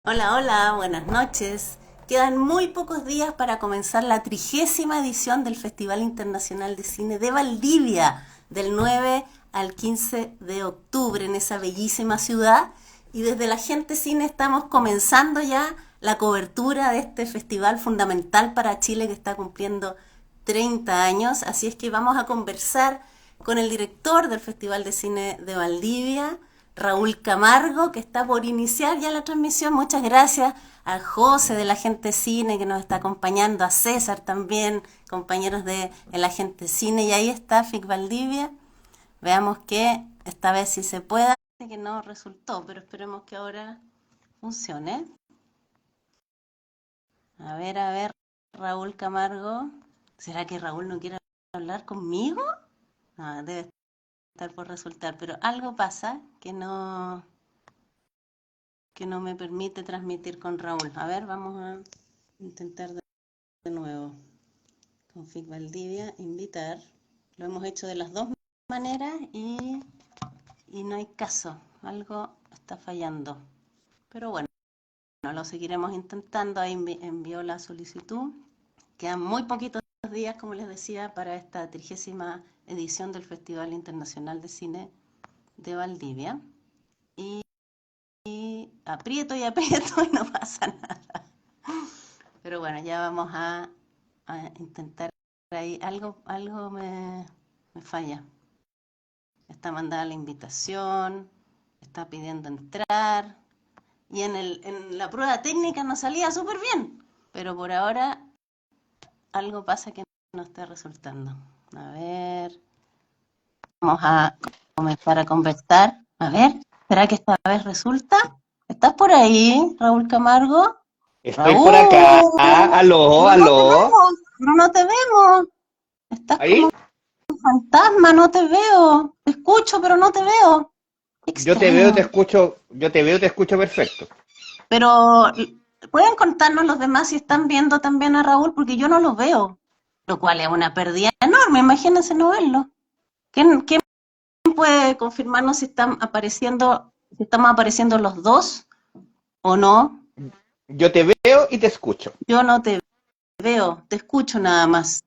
Hola, hola, buenas noches. Quedan muy pocos días para comenzar la 30ª edición del Festival Internacional de Cine de Valdivia, del 9 al 15 de octubre en esa bellísima ciudad. Y desde la Gente Cine estamos comenzando ya la cobertura de este festival fundamental para Chile que está cumpliendo 30 años. Así es que vamos a conversar con el director del Festival de Cine de Valdivia, Raúl Camargo, que está por iniciar ya la transmisión. Muchas gracias al José de la Gente Cine que nos está acompañando, a César también, compañeros de la Gente Cine. Y ahí está FIC Valdivia. Veamos que esta vez sí se pueda, que no resultó, pero esperemos que ahora funcione. A ver, Raúl Camargo. ¿Será que Raúl no quiere hablar conmigo? No, debe estar por resultar, pero algo pasa que no me permite transmitir con Raúl. A ver, vamos a intentar de nuevo. Config Valdivia, invitar. Lo hemos hecho de las dos maneras y no hay caso. Algo está fallando. Pero bueno, lo seguiremos intentando. Ahí envió la solicitud. Quedan muy poquitos días, como les decía, para esta 30ª edición del Festival Internacional de Cine de Valdivia. Y aprieto y aprieto y no pasa nada. Pero bueno, ya vamos a intentar ahí. Algo me falla. Está mandada la invitación, está pidiendo entrar. Y en la prueba técnica nos salía súper bien. Pero por ahora algo pasa que no está resultando. A ver, vamos a comenzar a conversar. A ver, ¿será que esta vez resulta? ¿Estás por ahí, Raúl Camargo? Estoy por acá. Raúl, Aló, pero no te aló. vemos, pero no te vemos. Estás como ¿Ahí? un fantasma, no te veo. Te escucho, pero no te veo. Qué Yo te veo, te extraño. escucho, yo te veo, te escucho perfecto. Pero, ¿pueden contarnos los demás si están viendo también a Raúl? Porque yo no lo veo. Lo cual es una pérdida enorme, imagínense no verlo. ¿Quién puede confirmarnos si están apareciendo, si estamos apareciendo los dos o no? Yo te veo y te escucho. Yo no te veo, te escucho nada más.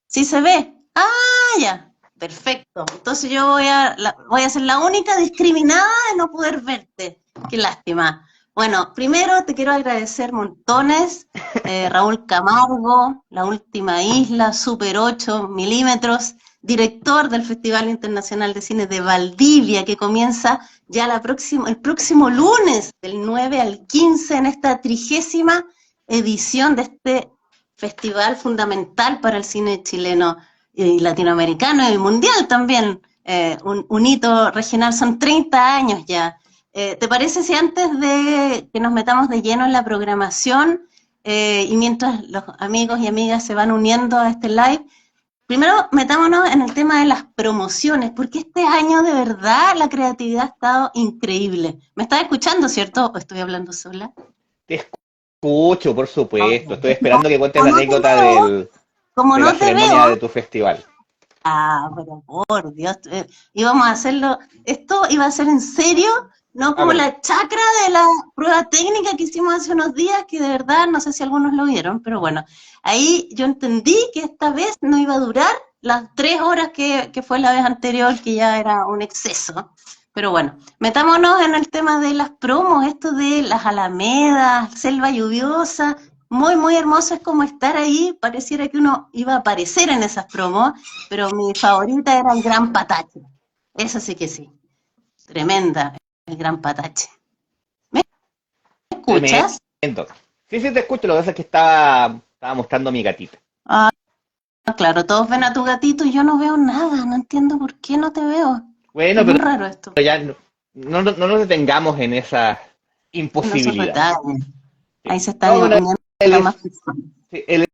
¿Sí se ve? Ah, ya. Perfecto. Entonces yo voy a ser la única discriminada de no poder verte. Qué lástima. Bueno, primero te quiero agradecer montones, Raúl Camargo, La Última Isla, Super 8 milímetros, director del Festival Internacional de Cine de Valdivia, que comienza ya el próximo lunes, del 9 al 15, en esta 30ª edición de este festival fundamental para el cine chileno y latinoamericano y mundial también. Un hito regional, son 30 años ya. ¿Te parece si antes de que nos metamos de lleno en la programación y mientras los amigos y amigas se van uniendo a este live, primero metámonos en el tema de las promociones, porque este año de verdad la creatividad ha estado increíble. ¿Me estás escuchando, cierto? ¿O estoy hablando sola? Te escucho, por supuesto. Estoy Es que esperando que cuentes como la no te anécdota veo, como de la no te veo, ceremonia de tu festival. ah, pero por Dios, íbamos a hacerlo, esto iba a ser en serio, no Ah, como perdón. la chacra de la prueba técnica que hicimos hace unos días, que de verdad no sé si algunos lo vieron, pero bueno, ahí yo entendí que esta vez no iba a durar las 3 horas que fue la vez anterior, que ya era un exceso. Pero bueno, metámonos en el tema de las promos, esto de las alamedas, selva lluviosa, muy, muy hermoso es como estar ahí, pareciera que uno iba a aparecer en esas promos, pero mi favorita era el Gran Patache. Eso sí que sí. Tremenda, el Gran Patache. ¿Me escuchas? Tremendo. Sí, sí, te escucho. Lo que pasa es que estaba mostrando a mi gatita. Ah, claro, todos ven a tu gatito y yo no veo nada. No entiendo por qué no te veo. Bueno, Es muy pero raro esto. ya no nos detengamos en esa No son imposibilidad. detalles. Sí. Ahí se están No, bueno, uniendo el, más personas. sí, el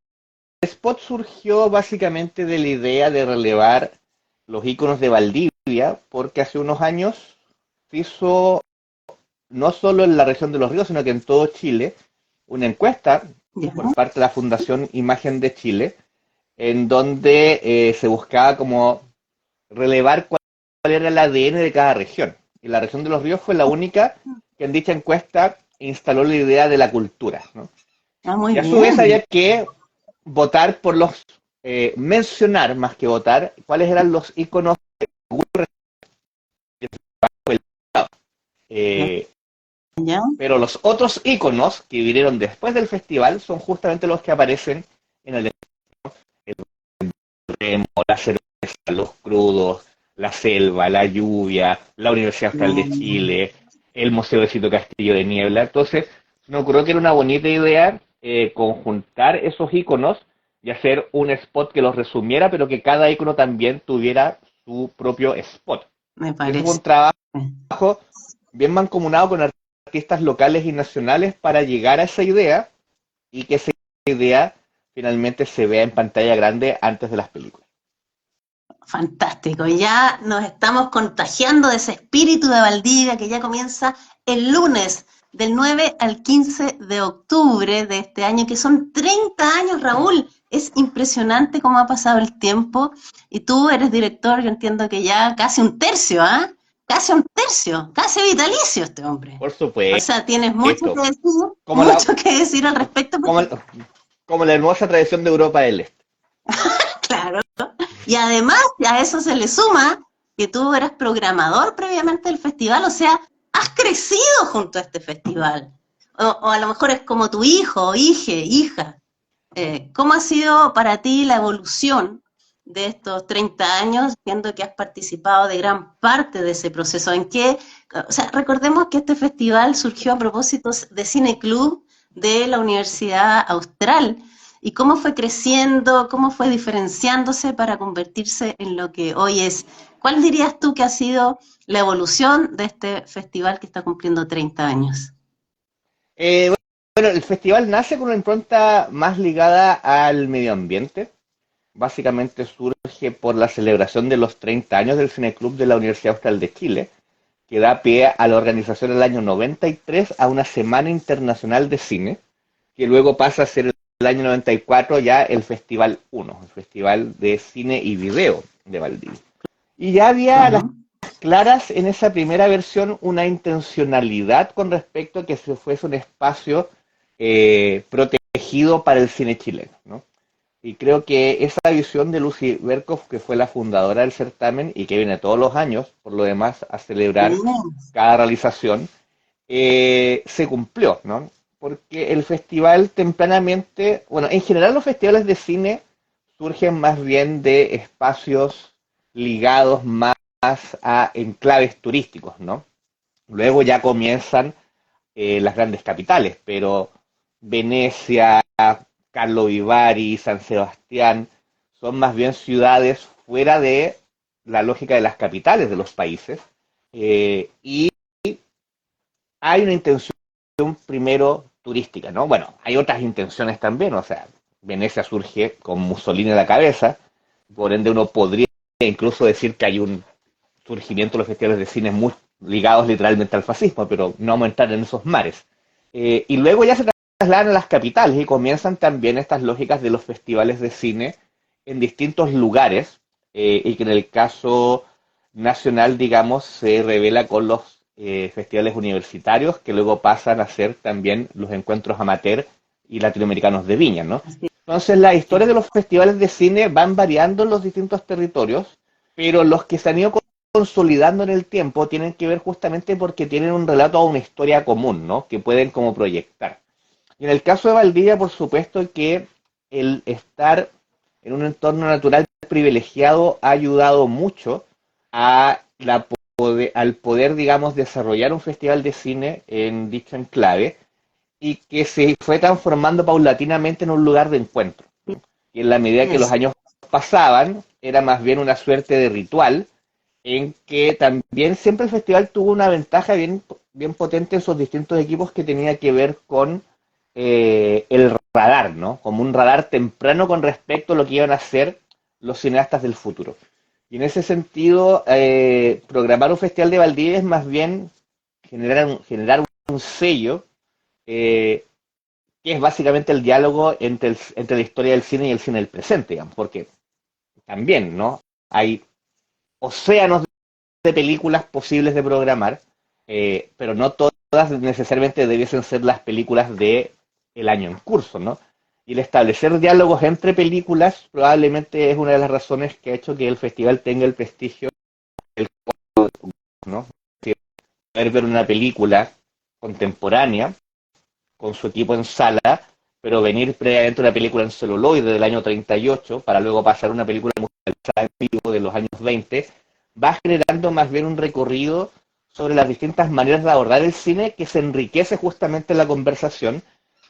spot surgió básicamente de la idea de relevar los iconos de Valdivia, porque hace unos años se hizo, no solo en la región de Los Ríos, sino que en todo Chile, una encuesta ¿Ya? por parte de la Fundación Imagen de Chile, en donde se buscaba como relevar cuál era el ADN de cada región. Y la región de Los Ríos fue la única que en dicha encuesta instaló la idea de la cultura, ¿no? Ah, muy Y a su vez bien. había que votar por los, mencionar más que votar, cuáles eran los iconos eh, ¿Ya? pero los otros iconos que vinieron después del festival son justamente los que aparecen en el remo, la cerveza, los crudos, la selva, la lluvia, la Universidad Austral de Mm, Chile, el Museo de Cito Castillo de Niebla. Entonces, me ocurrió que era una bonita idea, conjuntar esos iconos y hacer un spot que los resumiera, pero que cada icono también tuviera su propio spot. me Y eso fue parece. un trabajo bien mancomunado con artistas locales y nacionales para llegar a esa idea y que esa idea finalmente se vea en pantalla grande antes de las películas. Fantástico. Ya nos estamos contagiando de ese espíritu de Valdivia que ya comienza el lunes, del 9 al 15 de octubre de este año, que son 30 años, Raúl. Es impresionante cómo ha pasado el tiempo. Y tú eres director, yo entiendo que ya casi un tercio, ¿ah? Casi un tercio, casi vitalicio este hombre. Por O supuesto, sea, tienes como la, mucho que decir al respecto, como, porque, como la hermosa tradición de Europa del Este. claro. Y además a eso se le suma que tú eras programador previamente del festival, o sea, has crecido junto a este festival. O a lo mejor es como tu hijo, hija. ¿Cómo ha sido para ti la evolución de estos 30 años, viendo que has participado de gran parte de ese proceso? O sea, recordemos que este festival surgió a propósito de Cine Club de la Universidad Austral. ¿Y cómo fue creciendo, cómo fue diferenciándose para convertirse en lo que hoy es? ¿Cuál dirías tú que ha sido la evolución de este festival que está cumpliendo 30 años? Eh, bueno, el festival nace con una impronta más ligada al medio ambiente. Básicamente surge por la celebración de los 30 años del Cineclub de la Universidad Austral de Chile, que da pie a la organización del año 93 a una Semana Internacional de Cine, que luego pasa a ser el año 94 ya el Festival 1, el Festival de Cine y Video de Valdivia. Y ya había a las Ujú. claras en esa primera versión una intencionalidad con respecto a que se fuese un espacio, protegido para el cine chileno, ¿no? Y creo que esa visión de Lucy Berkov, que fue la fundadora del certamen y que viene todos los años, por lo demás, a celebrar Bien. cada realización, se cumplió, ¿no? Porque el festival tempranamente, bueno, en general los festivales de cine surgen más bien de espacios ligados más a enclaves turísticos, ¿no? Luego ya comienzan, las grandes capitales, pero Venecia, Carlo Vivari, San Sebastián, son más bien ciudades fuera de la lógica de las capitales de los países, y hay una intención primero turística, ¿no? Bueno, hay otras intenciones también, o sea, Venecia surge con Mussolini a la cabeza, por ende uno podría incluso decir que hay un surgimiento de los festivales de cine muy ligados literalmente al fascismo, pero no vamos a entrar en esos mares. Y luego ya se trasladan a las capitales y comienzan también estas lógicas de los festivales de cine en distintos lugares, y que en el caso nacional, digamos, se revela con los, festivales universitarios, que luego pasan a ser también los encuentros amateur y latinoamericanos de Viña, ¿no? Así Entonces, las historias es. de los festivales de cine van variando en los distintos territorios, pero los que se han ido consolidando en el tiempo tienen que ver justamente porque tienen un relato o una historia común, ¿no? Que pueden como proyectar. Y en el caso de Valdivia, por supuesto que el estar en un entorno natural privilegiado ha ayudado mucho a al poder, digamos, desarrollar un festival de cine en dicho enclave y que se fue transformando paulatinamente en un lugar de encuentro. Y en la medida que los Es. años pasaban, era más bien una suerte de ritual en que también siempre el festival tuvo una ventaja bien potente en sus distintos equipos que tenía que ver con, el radar, ¿no? Como un radar temprano con respecto a lo que iban a hacer los cineastas del futuro. Y en ese sentido, programar un festival de Valdivia es más bien generar un sello, eh, que es básicamente el diálogo entre la historia del cine y el cine del presente, digamos, porque también, ¿no? Hay océanos de películas posibles de programar, pero no todas todas necesariamente debiesen ser las películas de el año en curso, ¿no? Y el establecer diálogos entre películas probablemente es una de las razones que ha hecho que el festival tenga el prestigio, ¿no? Que poder ver una película contemporánea con su equipo en sala, pero venir previamente una película en celuloide del año 38 para luego pasar a una película musicalizada en vivo de los años 20, va generando más bien un recorrido sobre las distintas maneras de abordar el cine que se enriquece justamente en la conversación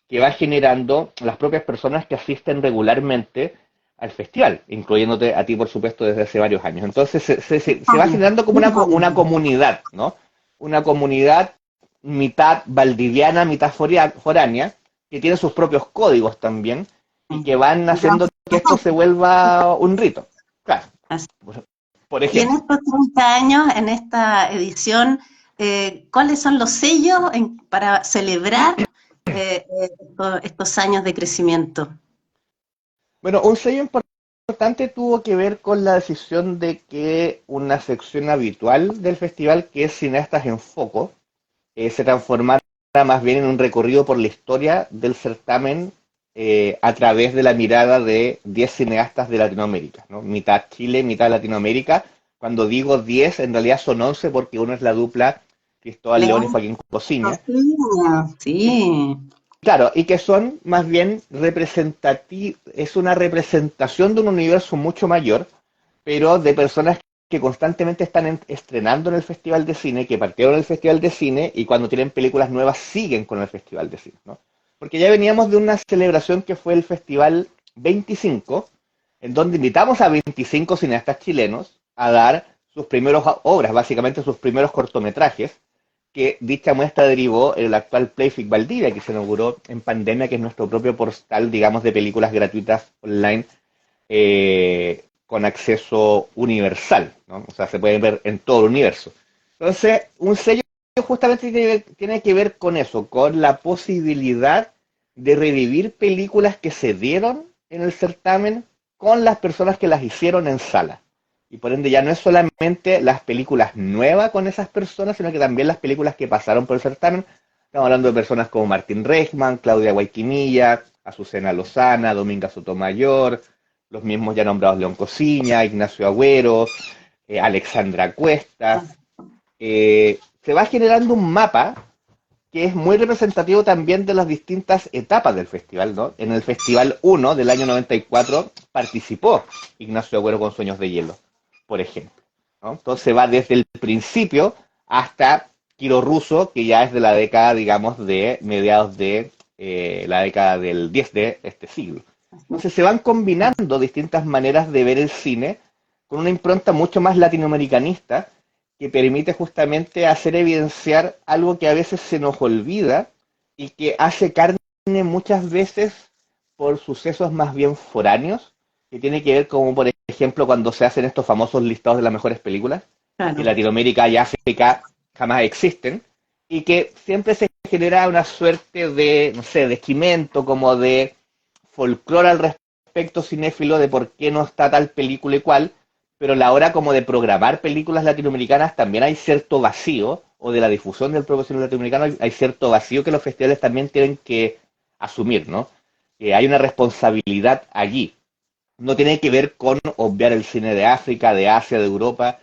que va generando las propias personas que asisten regularmente al festival, incluyéndote a ti, por supuesto, desde hace varios años. Entonces se va generando como una comunidad, ¿no? Una comunidad mitad valdiviana, mitad foránea, que tiene sus propios códigos también, y que van haciendo que esto se vuelva un rito. Claro, por Y en ejemplo. estos 30 años, en esta edición, ¿cuáles son los sellos para celebrar estos años de crecimiento? Bueno, un sello importante tuvo que ver con la decisión de que una sección habitual del festival, que es Cineastas en Foco, se transformara más bien en un recorrido por la historia del certamen a través de la mirada de 10 cineastas de Latinoamérica, ¿no? Mitad Chile, mitad Latinoamérica. Cuando digo 10, en realidad son 11 porque uno es la dupla Cristóbal León y León Joaquín Cosiña. Cociña, sí. Claro, y que son más bien representativos, es una representación de un universo mucho mayor, pero de personas que constantemente están estrenando en el Festival de Cine, que partieron del Festival de Cine y cuando tienen películas nuevas siguen con el Festival de Cine, ¿no? Porque ya veníamos de una celebración que fue el Festival 25, en donde invitamos a 25 cineastas chilenos a dar sus primeras obras, básicamente sus primeros cortometrajes, que dicha muestra derivó en el actual Playfic Valdivia, que se inauguró en pandemia, que es nuestro propio portal, digamos, de películas gratuitas online con acceso universal, ¿no? O sea, se pueden ver en todo el universo. Entonces, un sello justamente tiene que ver con eso, con la posibilidad de revivir películas que se dieron en el certamen con las personas que las hicieron en sala. Y por ende ya no es solamente las películas nuevas con esas personas, sino que también las películas que pasaron por el certamen. Estamos hablando de personas como Martín Reichman, Claudia Guayquimilla, Azucena Lozana, Dominga Sotomayor, los mismos ya nombrados León Cosiña, Ignacio Agüero, Alexandra Cuesta. Se va generando un mapa que es muy representativo también de las distintas etapas del festival, ¿no? En el Festival 1 del año 94 participó Ignacio Agüero con Sueños de Hielo, por ejemplo, ¿no? Entonces va desde el principio hasta Quiro Russo, que ya es de la década, digamos, de mediados de la década del 10 de este siglo. Entonces se van combinando distintas maneras de ver el cine con una impronta mucho más latinoamericanista que permite justamente hacer evidenciar algo que a veces se nos olvida y que hace carne muchas veces por sucesos más bien foráneos, que tiene que ver como por ejemplo cuando se hacen estos famosos listados de las mejores películas, que Claro. Latinoamérica y África jamás existen, y que siempre se genera una suerte de, no sé, de esquimento, como de folclore al respecto cinéfilo de por qué no está tal película y cual, pero a la hora como de programar películas latinoamericanas también hay cierto vacío, o de la difusión del propio cine latinoamericano hay cierto vacío que los festivales también tienen que asumir, ¿no? Hay una responsabilidad allí. No tiene que ver con obviar el cine de África, de Asia, de Europa,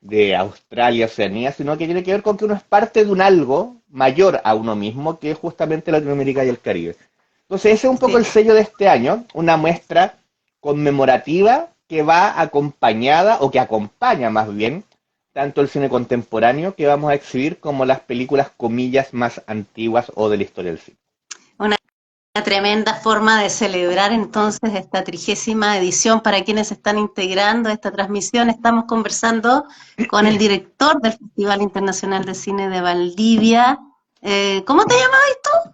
de Australia, Oceanía, sino que tiene que ver con que uno es parte de un algo mayor a uno mismo, que es justamente Latinoamérica y el Caribe. Entonces ese es un poco Sí. el sello de este año, una muestra conmemorativa que va acompañada, o que acompaña más bien, tanto el cine contemporáneo que vamos a exhibir como las películas, comillas, más antiguas o de la historia del cine. Una tremenda forma de celebrar entonces esta 30ª edición para quienes se están integrando a esta transmisión. Estamos conversando con el director del Festival Internacional de Cine de Valdivia. ¿Cómo te llamabas tú?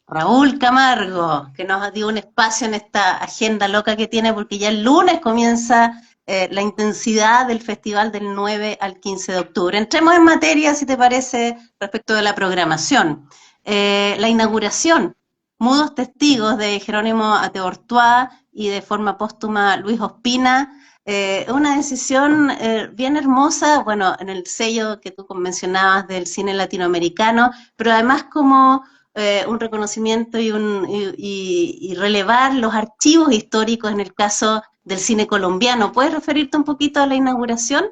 Raúl Camargo, que nos dio un espacio en esta agenda loca que tiene, porque ya el lunes comienza la intensidad del festival del 9 al 15 de octubre. Entremos en materia, si te parece, respecto de la programación. La inauguración, Mudos Testigos de Jerónimo Ateortuá y de forma póstuma Luis Ospina, una decisión bien hermosa, bueno, en el sello que tú mencionabas del cine latinoamericano, pero además como un reconocimiento y relevar los archivos históricos en el caso del cine colombiano. ¿Puedes referirte un poquito a la inauguración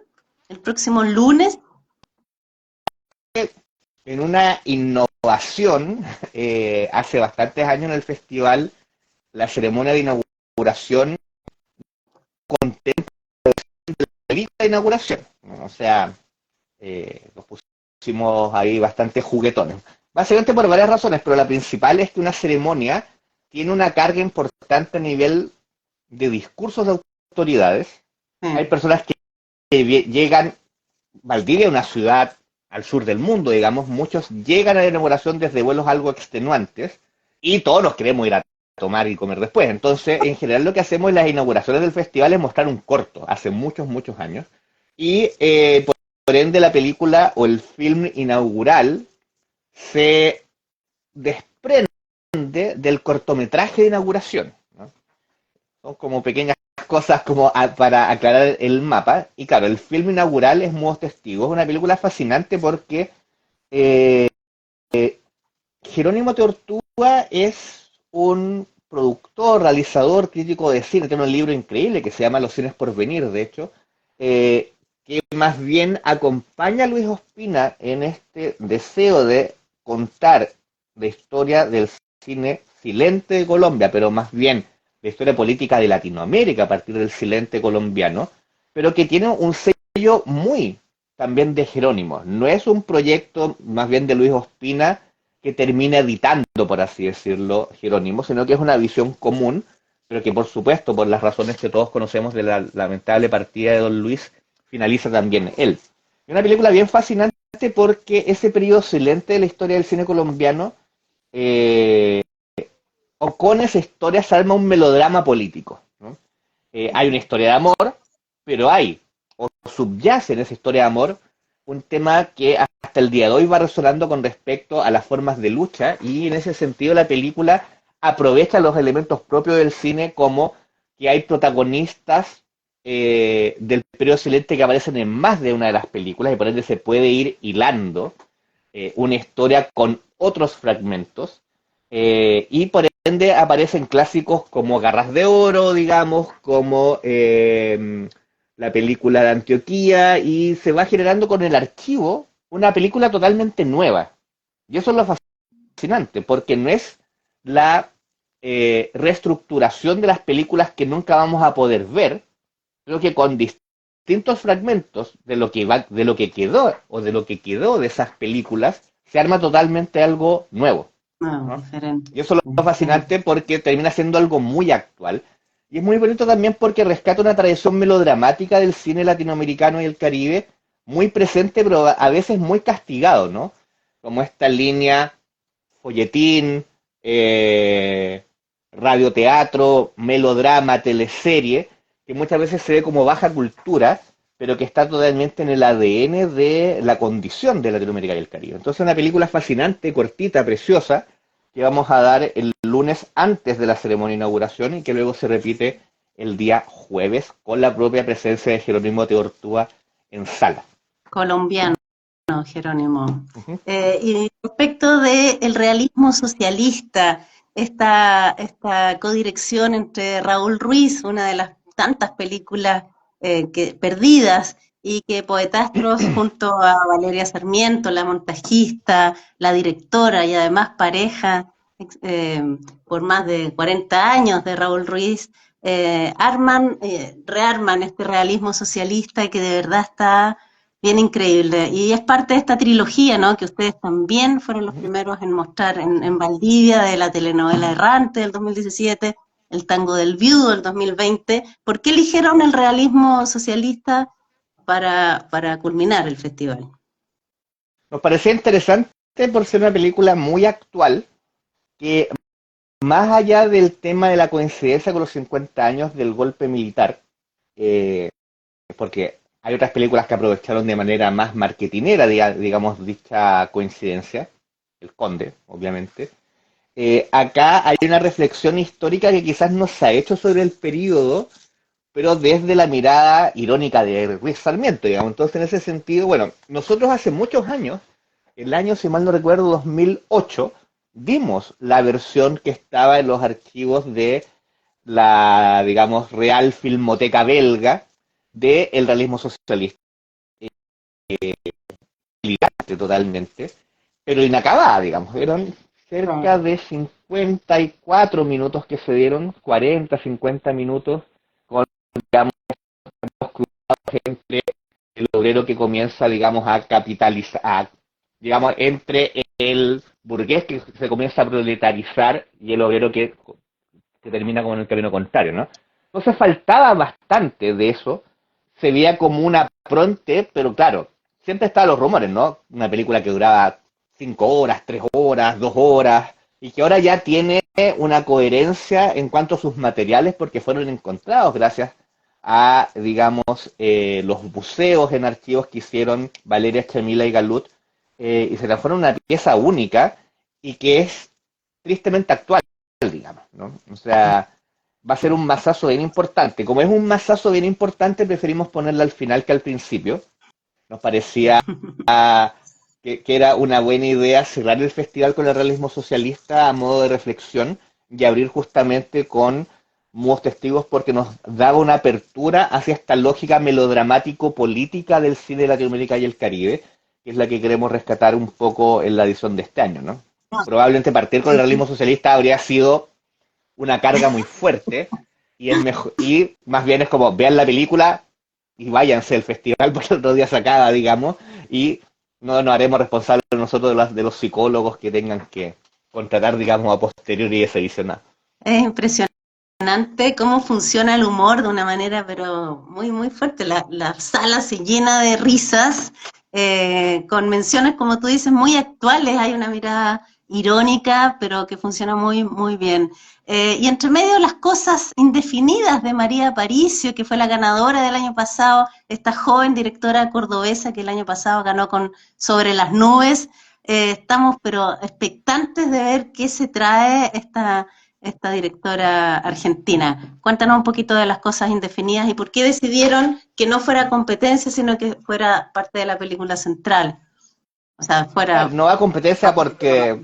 el próximo lunes? En una innovación, hace bastantes años en el festival, la ceremonia de inauguración contempla la lista de inauguración. ¿No? O sea, nos pusimos ahí bastante juguetones. Básicamente por varias razones, pero la principal es que una ceremonia tiene una carga importante a nivel de discursos de autoridades. Hay personas que llegan, Valdivia es una ciudad al sur del mundo, digamos, muchos llegan a la inauguración desde vuelos algo extenuantes y todos nos queremos ir a tomar y comer después. Entonces, en general lo que hacemos en las inauguraciones del festival es mostrar un corto, hace muchos, muchos años. Y por ende la película o el film inaugural se desprende del cortometraje de inauguración, ¿no? Son como pequeñas cosas como para aclarar el mapa. Y claro, el film inaugural es Modos Testigos, es una película fascinante porque eh, Jerónimo Teortúa es un productor, realizador, crítico de cine, tiene un libro increíble que se llama Los cines por venir, de hecho, que más bien acompaña a Luis Ospina en este deseo de contar la historia del cine silente de Colombia, pero más bien la historia política de Latinoamérica a partir del silente colombiano, pero que tiene un sello muy también de Jerónimo. No es un proyecto más bien de Luis Ospina que termina editando, por así decirlo, Jerónimo, sino que es una visión común, pero que por supuesto, por las razones que todos conocemos de la lamentable partida de Don Luis, finaliza también él. Es una película bien fascinante porque ese periodo silente de la historia del cine colombiano, eh, o con esa historia se arma un melodrama político, ¿no? Hay una historia de amor, pero hay, o subyace en esa historia de amor, un tema que hasta el día de hoy va resonando con respecto a las formas de lucha, y en ese sentido la película aprovecha los elementos propios del cine, como que hay protagonistas del periodo silente que aparecen en más de una de las películas, y por ende se puede ir hilando una historia con otros fragmentos, y por ende aparecen clásicos como Garras de Oro, digamos, como la película de Antioquía, y se va generando con el archivo una película totalmente nueva. Y eso es lo fascinante, porque no es la reestructuración de las películas que nunca vamos a poder ver, sino que con distintos fragmentos de lo que quedó o de lo que quedó de esas películas, se arma totalmente algo nuevo, No, ¿no? diferente. Y eso es lo fascinante porque termina siendo algo muy actual. Y es muy bonito también porque rescata una tradición melodramática del cine latinoamericano y el Caribe, muy presente, pero a veces muy castigado, ¿no? Como esta línea folletín, radioteatro, melodrama, teleserie, que muchas veces se ve como baja cultura, pero que está totalmente en el ADN de la condición de Latinoamérica y el Caribe. Entonces, una película fascinante, cortita, preciosa, que vamos a dar el lunes antes de la ceremonia de inauguración y que luego se repite el día jueves con la propia presencia de Jerónimo Teortúa en sala. Colombiano, Jerónimo. Uh-huh. Y respecto del realismo socialista, esta codirección entre Raúl Ruiz, una de las tantas películas perdidas, y que Poetastros junto a Valeria Sarmiento, la montajista, la directora y además pareja eh, por más de 40 años de Raúl Ruiz, rearman este realismo socialista que de verdad está bien increíble. Y es parte de esta trilogía, ¿no? Que ustedes también fueron los primeros en mostrar en Valdivia, de la telenovela Errante del 2017, el Tango del Viudo del 2020. ¿Por qué eligieron el realismo socialista para culminar el festival? Nos parecía interesante por ser una película muy actual, que más allá del tema de la coincidencia con los 50 años del golpe militar, eh, porque hay otras películas que aprovecharon de manera más marketinera, digamos, dicha coincidencia, El Conde, obviamente. Acá hay una reflexión histórica que quizás no se ha hecho sobre el periodo, pero desde la mirada irónica de Ruiz Sarmiento, digamos. Entonces, en ese sentido, bueno, nosotros hace muchos años, el año, si mal no recuerdo, 2008, vimos la versión que estaba en los archivos de la, digamos, Real Filmoteca belga de el realismo socialista, totalmente, pero inacabada, digamos. Eran cerca de 54 minutos que se dieron, 40, 50 minutos, con, digamos, entre el obrero que comienza, digamos, a capitalizar, digamos, entre el burgués que se comienza a proletarizar y el obrero que termina como en el camino contrario, ¿no? Entonces faltaba bastante de eso, se veía como una pronte, pero claro, siempre estaban los rumores, ¿no? Una película que duraba 5 horas, 3 horas, 2 horas, y que ahora ya tiene una coherencia en cuanto a sus materiales porque fueron encontrados gracias a, digamos, los buceos en archivos que hicieron Valeria Chamila y Galut, y se transforma en una pieza única y que es tristemente actual, digamos, ¿no? O sea, va a ser un mazazo bien importante. Como es un mazazo bien importante, preferimos ponerla al final que al principio. Nos parecía que era una buena idea cerrar el festival con el realismo socialista a modo de reflexión y abrir justamente con Mudos Testigos porque nos daba una apertura hacia esta lógica melodramático-política del cine de Latinoamérica y el Caribe, que es la que queremos rescatar un poco en la edición de este año, ¿no? Probablemente partir con el realismo socialista habría sido una carga muy fuerte y es mejor, y más bien es como vean la película y váyanse al festival por otro día sacada, digamos, y no nos haremos responsables nosotros de los psicólogos que tengan que contratar, digamos, a posteriori ese visionado. Es impresionante cómo funciona el humor de una manera, pero muy, muy fuerte. La sala se llena de risas, con menciones, como tú dices, muy actuales. Hay una mirada irónica, pero que funciona muy, muy bien. Y entre medio las cosas indefinidas de María Aparicio, que fue la ganadora del año pasado, esta joven directora cordobesa que el año pasado ganó con Sobre las nubes. Estamos pero expectantes de ver qué se trae esta directora argentina. Cuéntanos un poquito de las cosas indefinidas y por qué decidieron que no fuera competencia, sino que fuera parte de la película central. O sea, Claro, fuera... no va a competencia porque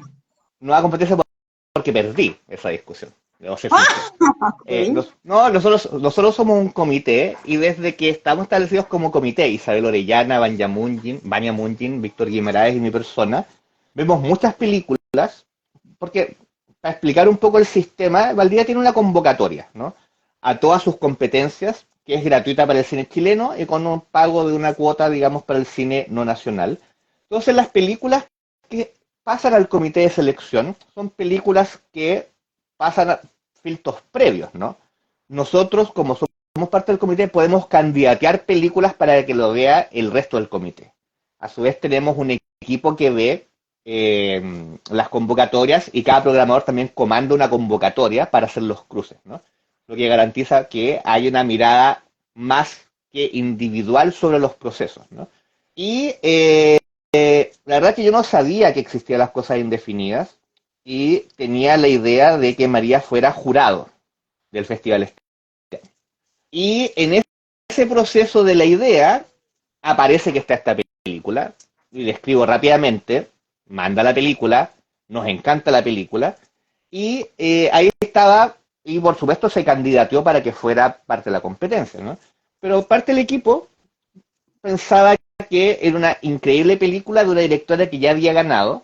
perdí esa discusión, debo ser sincero. Ok. No, nosotros somos un comité y desde que estamos establecidos como comité, Isabel Orellana, Vania Munjin, Víctor Guimaraes y mi persona, vemos muchas películas porque, para explicar un poco el sistema, Valdivia tiene una convocatoria, ¿no? A todas sus competencias, que es gratuita para el cine chileno y con un pago de una cuota, digamos, para el cine no nacional. Entonces, las películas que pasan al comité de selección son películas que pasan a filtros previos, ¿no? Nosotros, como somos parte del comité, podemos candidatear películas para que lo vea el resto del comité. A su vez, tenemos un equipo que ve las convocatorias y cada programador también comanda una convocatoria para hacer los cruces, ¿no? Lo que garantiza que hay una mirada más que individual sobre los procesos, ¿no? Y la verdad que yo no sabía que existían las cosas indefinidas y tenía la idea de que María fuera jurado del festival este. Y en ese proceso de la idea aparece que está esta película y le escribo rápidamente, manda la película, nos encanta la película y ahí estaba y por supuesto se candidateó para que fuera parte de la competencia, ¿no? Pero parte del equipo pensaba que era una increíble película de una directora que ya había ganado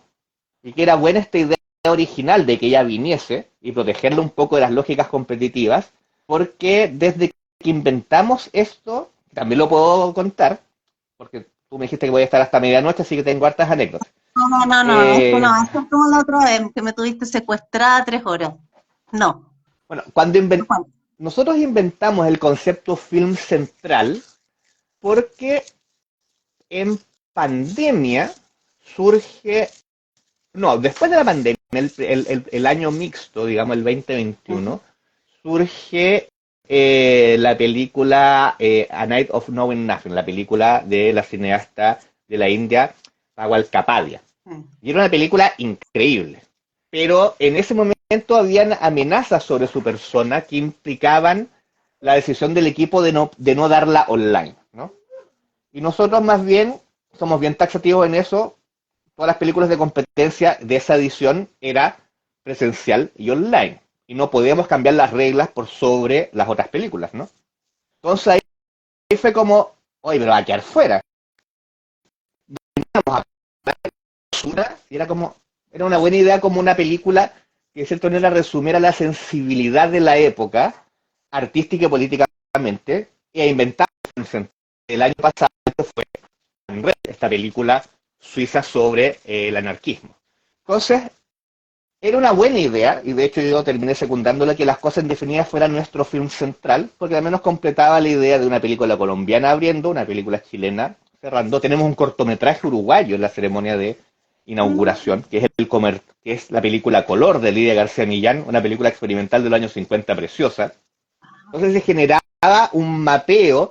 y que era buena esta idea original de que ella viniese y protegerla un poco de las lógicas competitivas, porque desde que inventamos esto, también lo puedo contar, porque tú me dijiste que voy a estar hasta medianoche, así que tengo hartas anécdotas. No, Eh, esto es como la otra vez que me tuviste secuestrada 3 horas. No, bueno, no cuento. nosotros inventamos el concepto film central porque en pandemia surge, no, después de la pandemia, el año mixto, digamos el 2021, surge la película A Night of Knowing Nothing, la película de la cineasta de la India, Pawal Kapadia. Y era una película increíble. Pero en ese momento habían amenazas sobre su persona que implicaban la decisión del equipo de no darla online, ¿no? Y nosotros más bien somos bien taxativos en eso. Todas las películas de competencia de esa edición era presencial y online. Y no podíamos cambiar las reglas por sobre las otras películas, ¿no? Entonces ahí fue como, oye, pero va a quedar fuera. Vamos a basura. Y era como, era una buena idea como una película que de cierta manera resumiera la sensibilidad de la época, artística y políticamente, e inventar el año pasado fue esta película suiza sobre el anarquismo. Entonces, era una buena idea, y de hecho yo terminé secundándola, que Las cosas indefinidas fuera nuestro film central, porque al menos completaba la idea de una película colombiana abriendo, una película chilena cerrando. Tenemos un cortometraje uruguayo en la ceremonia de inauguración, que es, que es la película Color de Lidia García Millán, una película experimental de los años 50 preciosa. Entonces se generaba un mapeo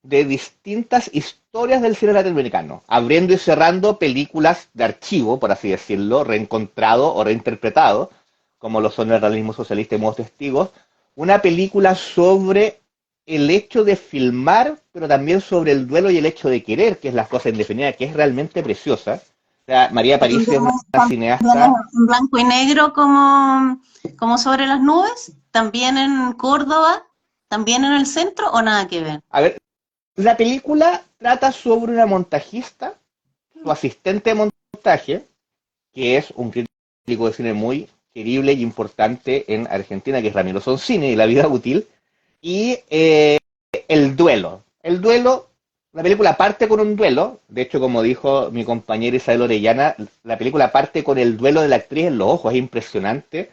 de distintas historias del cine latinoamericano, abriendo y cerrando películas de archivo, por así decirlo, reencontrado o reinterpretado, como lo son el realismo socialista y Modos Testigos, una película sobre el hecho de filmar, pero también sobre el duelo y el hecho de querer, que es Las cosas indefinidas, que es realmente preciosa. O sea, María Aparicio es una cineasta. En blanco y negro como sobre las nubes, también en Córdoba, también en el centro, o nada que ver. A ver, la película trata sobre una montajista, su asistente de montaje, que es un crítico de cine muy querible y importante en Argentina, que es Ramiro Sonsini, de La vida útil, y el duelo. El duelo, la película parte con un duelo, de hecho, como dijo mi compañera Isabel Orellana, la película parte con el duelo de la actriz en los ojos, es impresionante.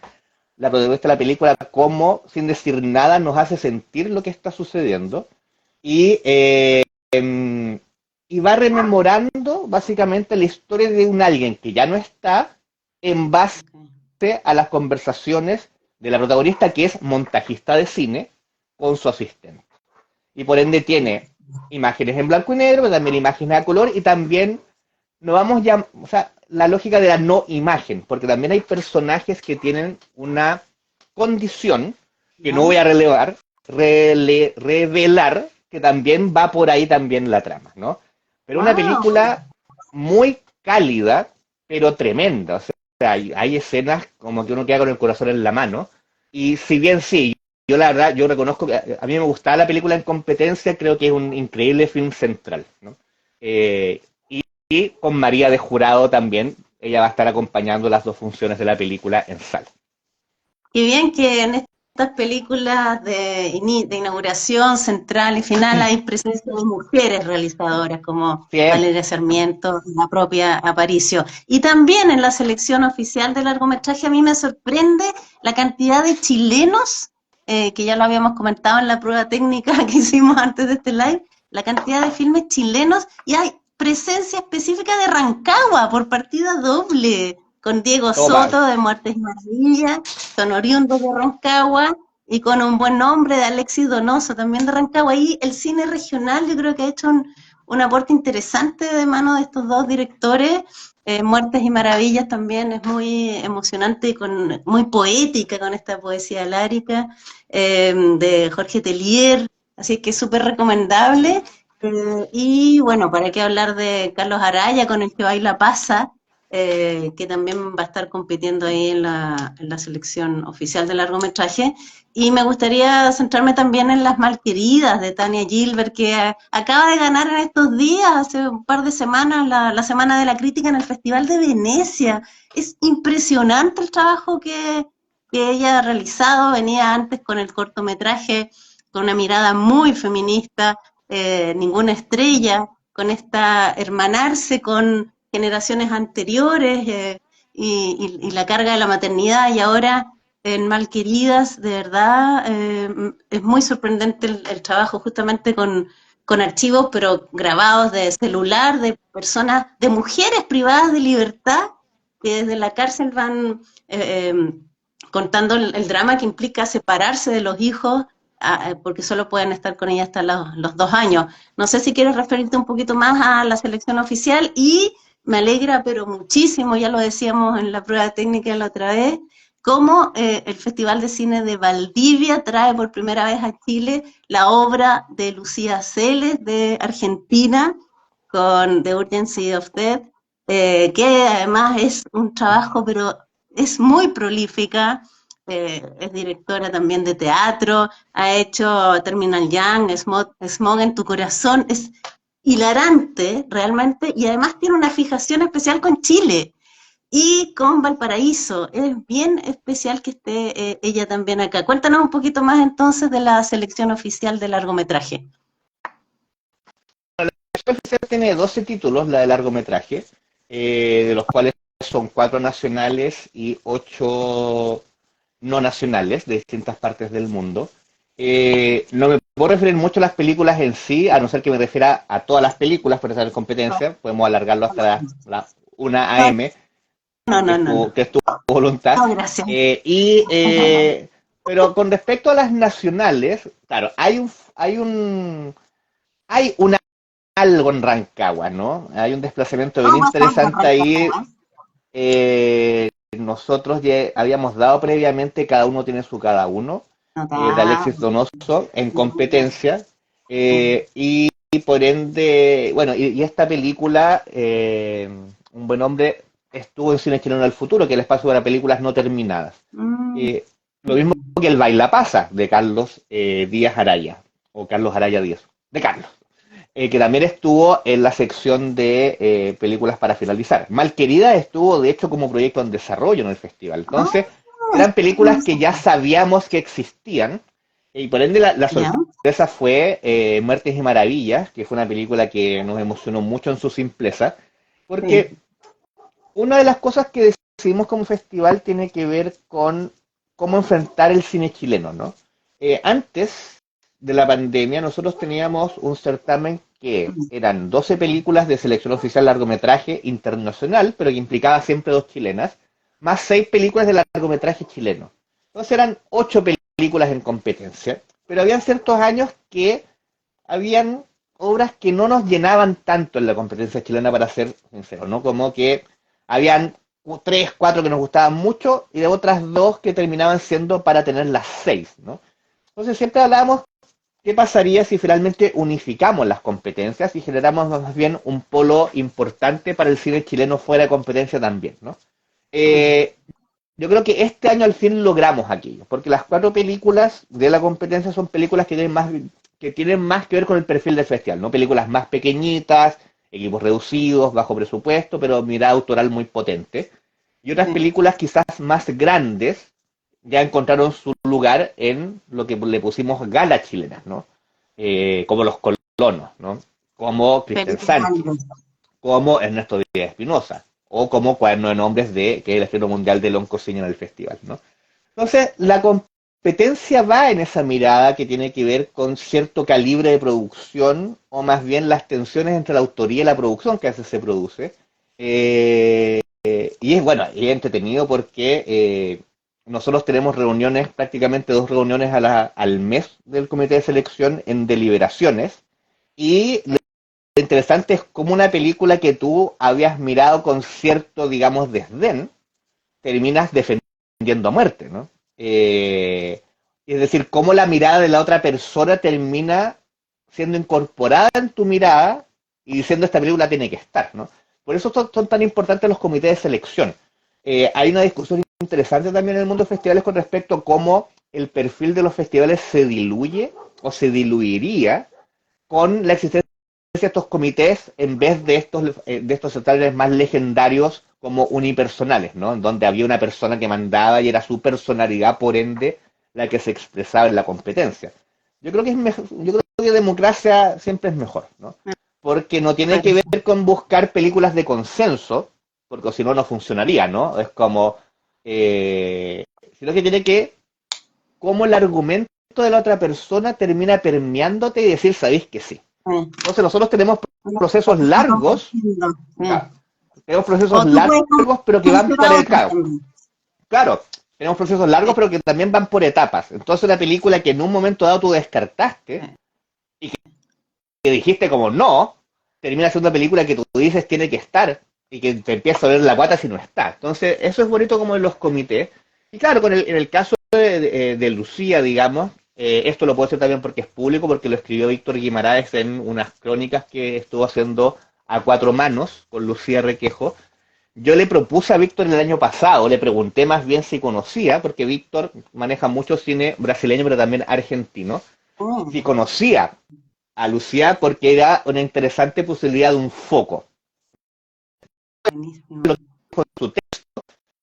La protagonista de la película, cómo, sin decir nada, nos hace sentir lo que está sucediendo. Y, y va rememorando básicamente la historia de un alguien que ya no está en base a las conversaciones de la protagonista, que es montajista de cine, con su asistente. Y por ende tiene imágenes en blanco y negro, pero también imágenes a color, y también no vamos ya, o sea, la lógica de la no imagen, porque también hay personajes que tienen una condición que no voy a revelar, que también va por ahí también la trama, ¿no? Pero una película muy cálida, pero tremenda. O sea, hay escenas como que uno queda con el corazón en la mano. Y si bien sí, yo la verdad, yo reconozco que a mí me gustaba la película en competencia, creo que es un increíble film central, ¿no? Y con María de Jurado también, ella va a estar acompañando las dos funciones de la película en sala. Y bien que en estas películas de inauguración, central y final hay presencia de mujeres realizadoras como Bien. Valeria Sarmiento, la propia Aparicio. Y también en la selección oficial de largometraje a mí me sorprende la cantidad de chilenos, que ya lo habíamos comentado en la prueba técnica que hicimos antes de este live, la cantidad de filmes chilenos, y hay presencia específica de Rancagua por partida doble, con Diego Soto de Muertes y Maravillas, son oriundos de Rancagua, y con un buen nombre de Alexis Donoso, también de Rancagua. Y el cine regional yo creo que ha hecho un aporte interesante de mano de estos dos directores. Muertes y Maravillas también es muy emocionante y muy poética, con esta poesía lárica de Jorge Tellier, así que es súper recomendable. Y bueno, para qué hablar de Carlos Araya, con el que baila pasa, que también va a estar compitiendo ahí en la selección oficial de largometraje. Y me gustaría centrarme también en Las Malqueridas de Tania Gilbert, que acaba de ganar en estos días, hace un par de semanas, la Semana de la Crítica en el Festival de Venecia. Es impresionante el trabajo que ella ha realizado, venía antes con el cortometraje, con una mirada muy feminista, Ninguna estrella, con esta hermanarse con generaciones anteriores, y la carga de la maternidad, y ahora en Malqueridas, de verdad, es muy sorprendente el trabajo justamente con archivos, pero grabados de celular, de personas, de mujeres privadas de libertad, que desde la cárcel van contando el drama que implica separarse de los hijos, porque solo pueden estar con ella hasta los 2 años. No sé si quieres referirte un poquito más a la selección oficial, y me alegra, pero muchísimo, ya lo decíamos en la prueba técnica la otra vez, cómo el Festival de Cine de Valdivia trae por primera vez a Chile la obra de Lucía Celes de Argentina con The Urgency of Death, que además es un trabajo, pero es muy prolífica. Es directora también de teatro, ha hecho Terminal Young, Smog en tu corazón, es hilarante realmente y además tiene una fijación especial con Chile y con Valparaíso. Es bien especial que esté ella también acá. Cuéntanos un poquito más entonces de la selección oficial de largometraje. La oficial tiene 12 títulos, la de largometraje, de los cuales son 4 nacionales y 8 no nacionales de distintas partes del mundo. No me puedo referir mucho a las películas en sí, a no ser que me refiera a todas las películas por esa competencia. Podemos alargarlo hasta la 1 AM, No, no, no, no. que es tu voluntad. No, gracias. Pero con respecto a las nacionales, claro, hay una algo en Rancagua, ¿no? Hay un desplazamiento bien interesante ahí. Nosotros ya habíamos dado previamente, cada uno tiene su cada uno, de Alexis Donoso en competencia, y por ende, bueno, y esta película, Un buen hombre, estuvo en Cine Chileno del Futuro, que es el espacio para películas no terminadas. Lo mismo que El Baila Pasa, de Carlos Díaz Araya, o Carlos Araya Díaz, de Carlos. Que también estuvo en la sección de películas para finalizar. Malquerida estuvo, de hecho, como proyecto en desarrollo en el festival. Entonces, eran películas que ya sabíamos que existían, y por ende la sorpresa fue Muertes y Maravillas, que fue una película que nos emocionó mucho en su simpleza, porque una de las cosas que decidimos como festival tiene que ver con cómo enfrentar el cine chileno, ¿no? Antes de la pandemia, nosotros teníamos un certamen que eran 12 películas de selección oficial largometraje internacional, pero que implicaba siempre 2 chilenas, más 6 películas de largometraje chileno. Entonces eran 8 películas en competencia, pero habían ciertos años que habían obras que no nos llenaban tanto en la competencia chilena, para ser sincero, ¿no? Como que habían 3, 4 que nos gustaban mucho y de otras 2 que terminaban siendo para tener las 6, ¿no? Entonces siempre hablábamos qué pasaría si finalmente unificamos las competencias y generamos más bien un polo importante para el cine chileno fuera de competencia también, ¿no? Yo creo que este año al fin logramos aquello, porque las 4 películas de la competencia son películas que tienen más que ver con el perfil del festival, ¿no? Películas más pequeñitas, equipos reducidos, bajo presupuesto, pero mirada autoral muy potente. Y otras películas quizás más grandes ya encontraron su lugar en lo que le pusimos galas chilenas, ¿no? Como Los Colonos, ¿no? Como Cristian Sánchez, como Ernesto Díaz Espinosa, o como Cuaderno de Nombres, que es el estreno mundial de Loncocine en el festival, ¿no? Entonces, la competencia va en esa mirada que tiene que ver con cierto calibre de producción, o más bien las tensiones entre la autoría y la producción que a veces se produce. Y es bueno, y es entretenido porque nosotros tenemos reuniones, prácticamente 2 reuniones al mes del comité de selección en deliberaciones, y lo interesante es cómo una película que tú habías mirado con cierto, digamos, desdén, terminas defendiendo a muerte, ¿no? Es decir, cómo la mirada de la otra persona termina siendo incorporada en tu mirada y diciendo esta película tiene que estar, ¿no? Por eso son tan importantes los comités de selección. Hay una discusión interesante también en el mundo de festivales con respecto a cómo el perfil de los festivales se diluye o se diluiría con la existencia de estos comités en vez de estos certames más legendarios como unipersonales, ¿no? En donde había una persona que mandaba y era su personalidad, por ende, la que se expresaba en la competencia. Yo creo que democracia siempre es mejor, ¿no? Porque no tiene que ver con buscar películas de consenso, porque si no, no funcionaría, ¿no? Es como, sino que tiene que, como el argumento de la otra persona termina permeándote y decir, sabéis que sí. Entonces nosotros tenemos procesos largos, pero que van por etapas. Claro, tenemos procesos largos, pero que también van por etapas. Entonces la película que en un momento dado tú descartaste y que dijiste como no, termina siendo una película que tú dices tiene que estar y que te empieza a ver la guata si no está. Entonces eso es bonito como en los comités. Y claro, en el caso de Lucía, digamos, esto lo puedo decir también porque es público, porque lo escribió Víctor Guimaraes en unas crónicas que estuvo haciendo a cuatro manos con Lucía Requejo. Yo le propuse a Víctor el año pasado, le pregunté más bien si conocía, porque Víctor maneja mucho cine brasileño, pero también argentino, si Mm, conocía a Lucía porque era una interesante posibilidad de un foco. buenísimo. Con su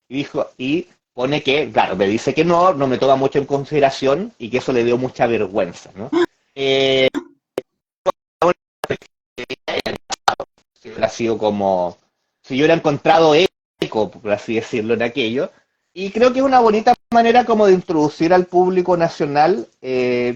y dijo, y pone que, claro, me dice que no, no me toma mucho en consideración y que eso le dio mucha vergüenza, ¿no? Eh, si hubiera sido como, si yo hubiera encontrado eco, por así decirlo, en aquello, y creo que es una bonita manera como de introducir al público nacional,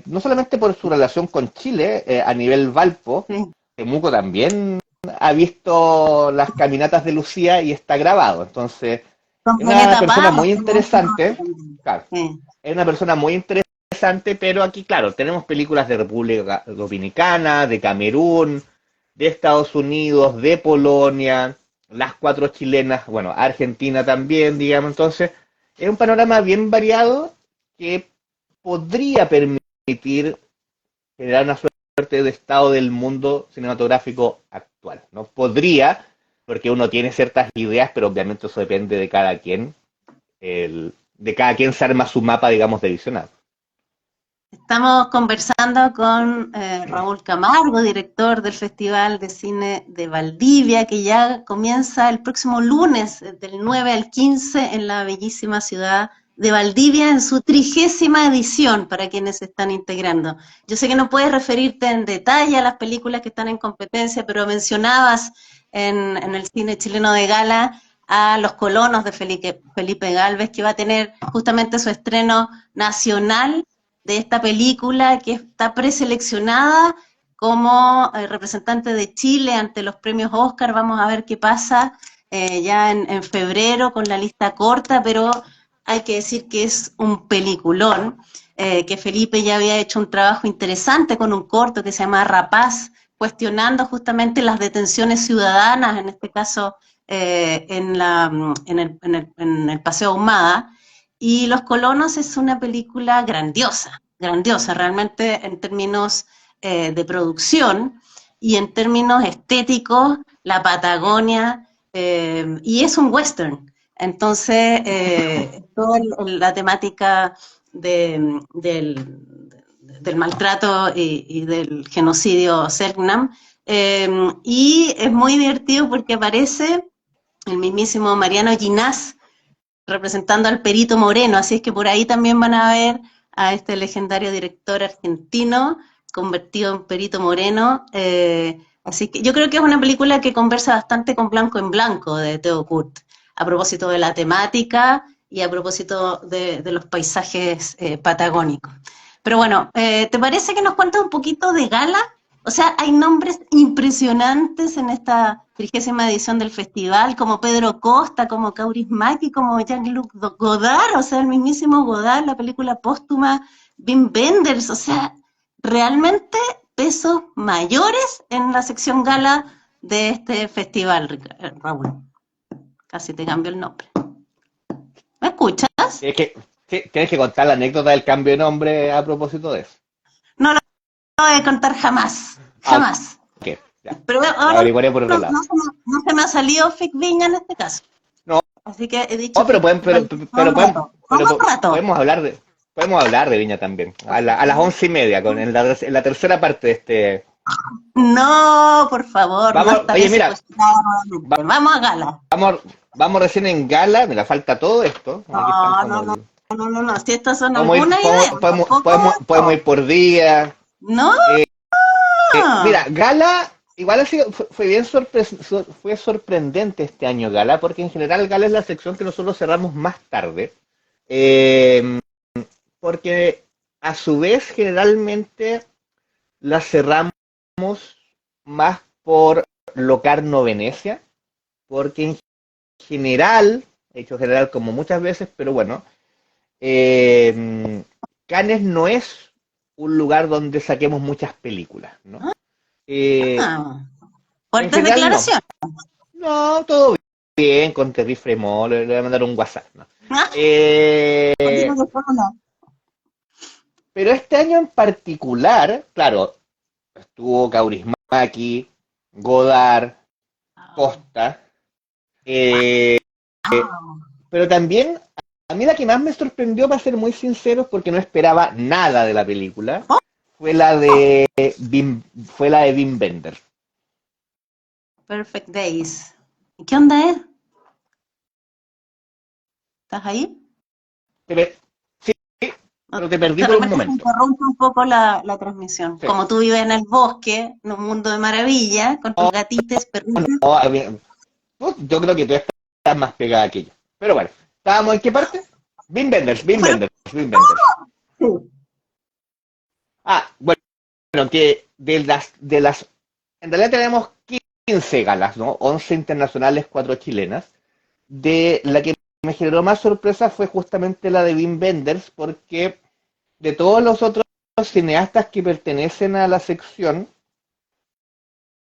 no solamente por su relación con Chile, a nivel Valpo, Sí. Temuco también ha visto las caminatas de Lucía y está grabado, entonces Con es una Violeta persona Parra, muy que no interesante, también. claro, Sí. es una persona muy interesante, pero aquí, claro, tenemos películas de República Dominicana, de Camerún, de Estados Unidos, de Polonia, las cuatro chilenas, bueno, Argentina también, digamos, entonces, es un panorama bien variado que podría permitir generar una suerte de estado del mundo cinematográfico actual, ¿no? Podría, porque uno tiene ciertas ideas, pero obviamente eso depende de cada quien, de cada quien se arma su mapa, digamos, de visionado. Estamos conversando con Raúl Camargo, director del Festival de Cine de Valdivia, que ya comienza el próximo lunes, del 9 al 15, en la bellísima ciudad de Valdivia, en su 30ª edición, para quienes se están integrando. Yo sé que no puedes referirte en detalle a las películas que están en competencia, pero mencionabas en el cine chileno de gala a Los Colonos de Felipe Gálvez, que va a tener justamente su estreno nacional de esta película que está preseleccionada como representante de Chile ante los premios Oscar. Vamos a ver qué pasa ya en febrero con la lista corta, pero hay que decir que es un peliculón, que Felipe ya había hecho un trabajo interesante con un corto que se llama Rapaz, cuestionando justamente las detenciones ciudadanas, en este caso en el Paseo Ahumada, y Los Colonos es una película grandiosa, grandiosa, realmente en términos de producción y en términos estéticos, la Patagonia, y es un western. Entonces, toda la temática del maltrato y del genocidio Selknam, y es muy divertido porque aparece el mismísimo Mariano Ginás, representando al Perito Moreno, así es que por ahí también van a ver a este legendario director argentino convertido en Perito Moreno, así que yo creo que es una película que conversa bastante con Blanco en Blanco de Theo Kurt, a propósito de la temática y a propósito de los paisajes patagónicos. Pero bueno, ¿te parece que nos cuentas un poquito de Gala? O sea, hay nombres impresionantes en esta 30ª edición del festival, como Pedro Costa, como Kaurismäki, como Jean-Luc Godard, o sea, el mismísimo Godard, la película póstuma, Wim Wenders, o sea, realmente pesos mayores en la sección gala de este festival, Raúl. Casi te cambio el nombre. ¿Me escuchas? Tienes que, sí, tienes que contar la anécdota del cambio de nombre a propósito de eso. No lo voy a contar jamás, Ah, jamás. ok, ya. Pero Lo ahora averiguaré por otro lado. no se me ha salido Fic Viña en este caso. No, Así que he dicho no, pero Fic todo el rato. Todo el rato. podemos hablar de Viña también. A las 11:30, en la tercera parte de este. No, por favor, no Vamos, estaré oye, mira, secuestrada nuevamente. Vamos a gala. vamos, vamos recién en gala, me la falta todo esto. Aquí están No, no, como no, no, no, no. Si estas son podemos ir, algunas ideas, tampoco podemos ir esto. por día. No. Mira, Gala, igual ha sido, fue bien fue sorprendente este año Gala, porque en general Gala es la sección que nosotros cerramos más tarde, eh, porque a su vez generalmente la cerramos más por Locarno Venecia, porque en general, he dicho general como muchas veces, pero bueno, Cannes no es un lugar donde saquemos muchas películas, ¿no? Eh, Ah, en fuertes general no. declaraciones. No, todo bien con Terry Fremont, le voy a mandar un WhatsApp, ¿no? Eh, Digo que fue una. pero este año en particular, claro, estuvo Kaurismäki, Godard, Costa, eh, Ah, pero también a mí la que más me sorprendió, para ser muy sincero, porque no esperaba nada de la película, fue la de fue la de Wim Wenders. Perfect Days. ¿Y qué onda es? ¿Estás ahí? Te sí, No, pero te perdí de por un repente se momento. interrumpe un poco la transmisión. Sí. Como tú vives en el bosque, en un mundo de maravilla, con tus gatites, perritos. No, yo creo que tú estás más pegada que yo. Pero bueno, ¿estábamos en qué parte? Wim Wenders, Wim Pero, Wenders, Wim Wenders. sí, Ah, bueno, que de las, en realidad tenemos 15 galas, ¿no? 11 internacionales, 4 chilenas. De la que me generó más sorpresa fue justamente la de Wim Wenders, porque de todos los otros cineastas que pertenecen a la sección,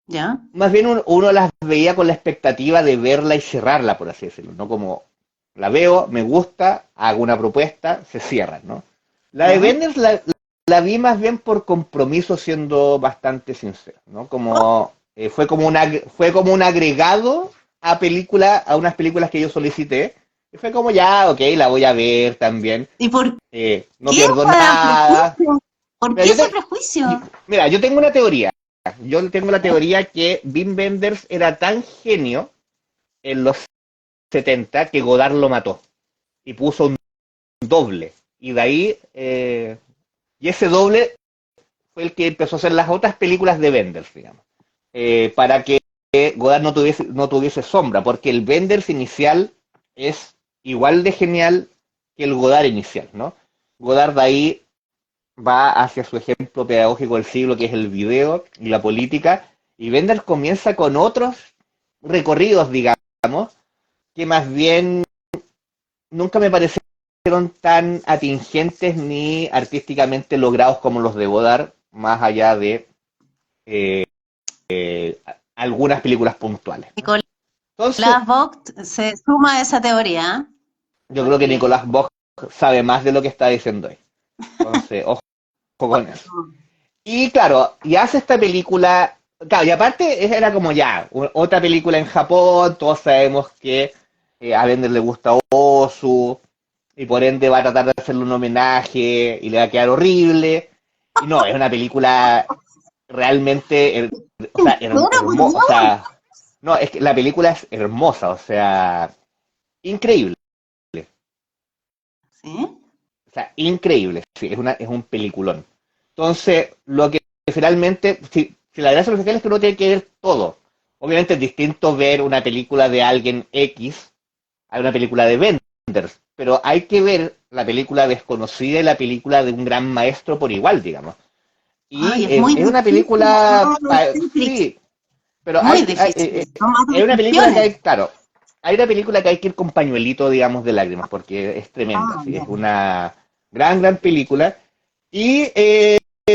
¿ya? más bien uno las veía con la expectativa de verla y cerrarla, por así decirlo, ¿no? Como la veo, me gusta, hago una propuesta, se cierra, ¿no? La de ¿Ya? Wenders la vi más bien por compromiso, siendo bastante sincero, ¿no? Como fue como un agregado a unas películas que yo solicité. Y fue como ya, ok, la voy a ver también. ¿Y por No qué, pierdo weón? nada. Prejuicio. ¿Por Mira, qué ese prejuicio? yo tengo una teoría. Yo tengo la teoría que Wim Wenders era tan genio en los 70 que Godard lo mató y puso un doble. Y de ahí, y ese doble fue el que empezó a hacer las otras películas de Wenders, digamos, para que Godard no tuviese sombra, porque el Wenders inicial es igual de genial que el Godard inicial, ¿no? Godard de ahí va hacia su ejemplo pedagógico del siglo, que es el video y la política, y Wenders comienza con otros recorridos, digamos, que más bien nunca me parecieron tan atingentes ni artísticamente logrados como los de Godard, más allá de algunas películas puntuales, ¿no? Nicolás Entonces, Vogt se suma a esa teoría. yo creo que Nicolás Bosch sabe más de lo que está diciendo ahí. Entonces, ojo con eso. Y claro, y hace esta película, claro, y aparte era como ya, otra película en Japón, todos sabemos que a Bender le gusta Osu, y por ende va a tratar de hacerle un homenaje, y le va a quedar horrible, y no, es una película realmente, o sea, Pero, por hermosa, o Dios. sea, no, es que la película es hermosa, o sea, increíble, ¿Sí? o sea, increíble, sí, es un peliculón. Entonces, lo que finalmente, si la gracia de los especiales es que uno tiene que ver todo. Obviamente es distinto ver una película de alguien X a una película de Benders, pero hay que ver la película desconocida y la película de un gran maestro por igual, digamos. Y Ay, es muy es una difícil película, amar a Citrix. sí, pero Muy difícil. Son más es una película que decisiones. claro, hay una película que hay que ir con pañuelito, digamos, de lágrimas, porque es tremenda, Ah, sí, ya. es una gran, gran película. Y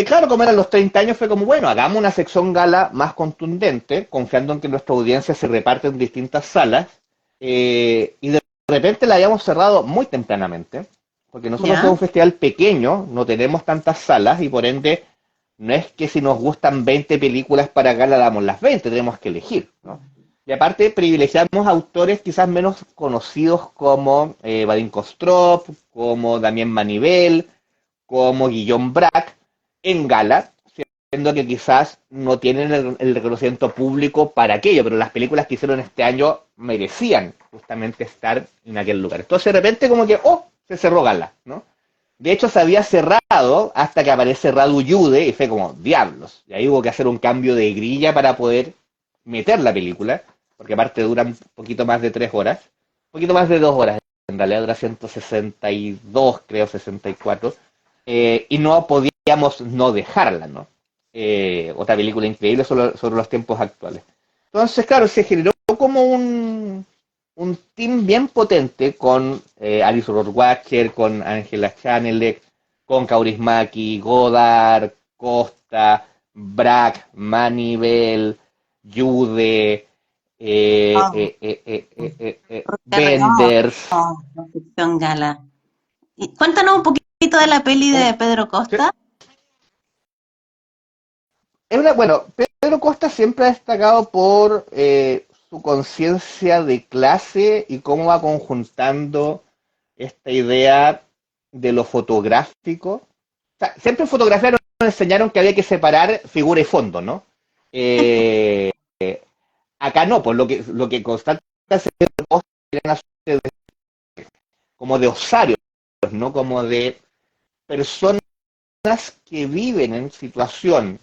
claro, como eran los 30 años, fue como, bueno, hagamos una sección gala más contundente, confiando en que nuestra audiencia se reparte en distintas salas, y de repente la habíamos cerrado muy tempranamente, porque nosotros somos ¿Ya? un festival pequeño, no tenemos tantas salas, y por ende, no es que si nos gustan 20 películas para gala damos las 20, tenemos que elegir, ¿no? Y aparte privilegiamos autores quizás menos conocidos como Vadim Kostrop, como Damien Manivel, como Guillaume Braque en gala, siendo que quizás no tienen el reconocimiento público para aquello, pero las películas que hicieron este año merecían justamente estar en aquel lugar. Entonces de repente como que, oh, se cerró gala, ¿no? De hecho se había cerrado hasta que aparece Radu Yude y fue como, diablos. Y ahí hubo que hacer un cambio de grilla para poder meter la película, porque aparte dura un poquito más de 3 horas, un poquito más de 2 horas, en realidad dura 162, creo, 64, y no podíamos no dejarla, ¿no? Otra película increíble sobre los tiempos actuales. Entonces, claro, se generó como un team bien potente con Alice Rohrwacher, con Angela Chanelek, con Kaurismäki, Godard, Costa, Braque, Manivel, Jude, Oh, Gala, Benders. oh, Concepción Gala. Y cuéntanos un poquito de la peli Un- de Pedro Costa. bueno, Pedro Costa siempre ha destacado por su conciencia de clase y cómo va conjuntando esta idea de lo fotográfico. O sea, siempre en fotografía nos enseñaron que había que separar figura y fondo, ¿no? Eh, Acá no, pues lo que constata Pedro Costa era una suerte como de osarios, ¿no? Como de personas que viven en situación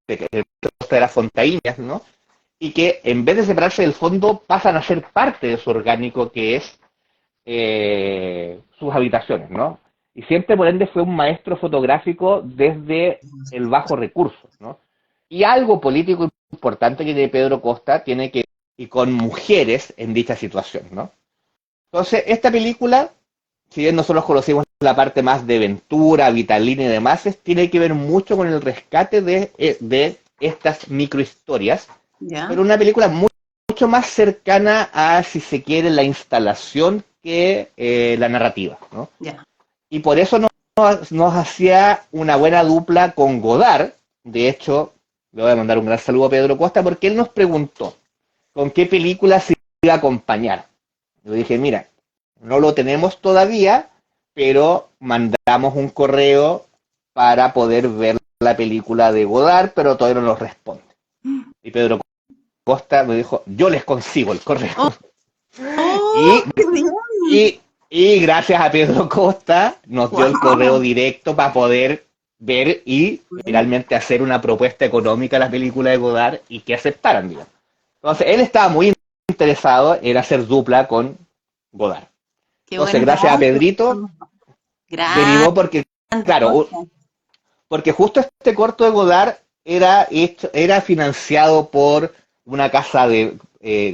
de Costa de las Fontaínas, ¿no? Y que en vez de separarse del fondo pasan a ser parte de su orgánico que es sus habitaciones, ¿no? Y siempre por ende fue un maestro fotográfico desde el bajo recurso, ¿no? Y algo político importante que tiene Pedro Costa tiene que y con mujeres en dicha situación, ¿no? Entonces, esta película, si bien nosotros conocimos la parte más de Ventura, Vitalina y demás, tiene que ver mucho con el rescate de estas microhistorias, Ya, pero una película mucho más cercana a, si se quiere, la instalación que la narrativa, ¿no? ya. Y por eso nos hacía una buena dupla con Godard. De hecho, le voy a mandar un gran saludo a Pedro Costa porque él nos preguntó con qué película se iba a acompañar. Yo dije, mira, no lo tenemos todavía, pero mandamos un correo para poder ver la película de Godard, pero todavía no nos responde. Y Pedro Costa me dijo, yo les consigo el correo. Oh, oh, Y, qué bien. y gracias a Pedro Costa nos dio el correo Wow. directo para poder ver y finalmente hacer una propuesta económica a la película de Godard y que aceptaran, digamos. Entonces, él estaba muy interesado en hacer dupla con Godard. Qué Entonces, buen gracias a dato. Pedrito, Grande derivó porque, claro, cosa. porque justo este corto de Godard era financiado por una casa de,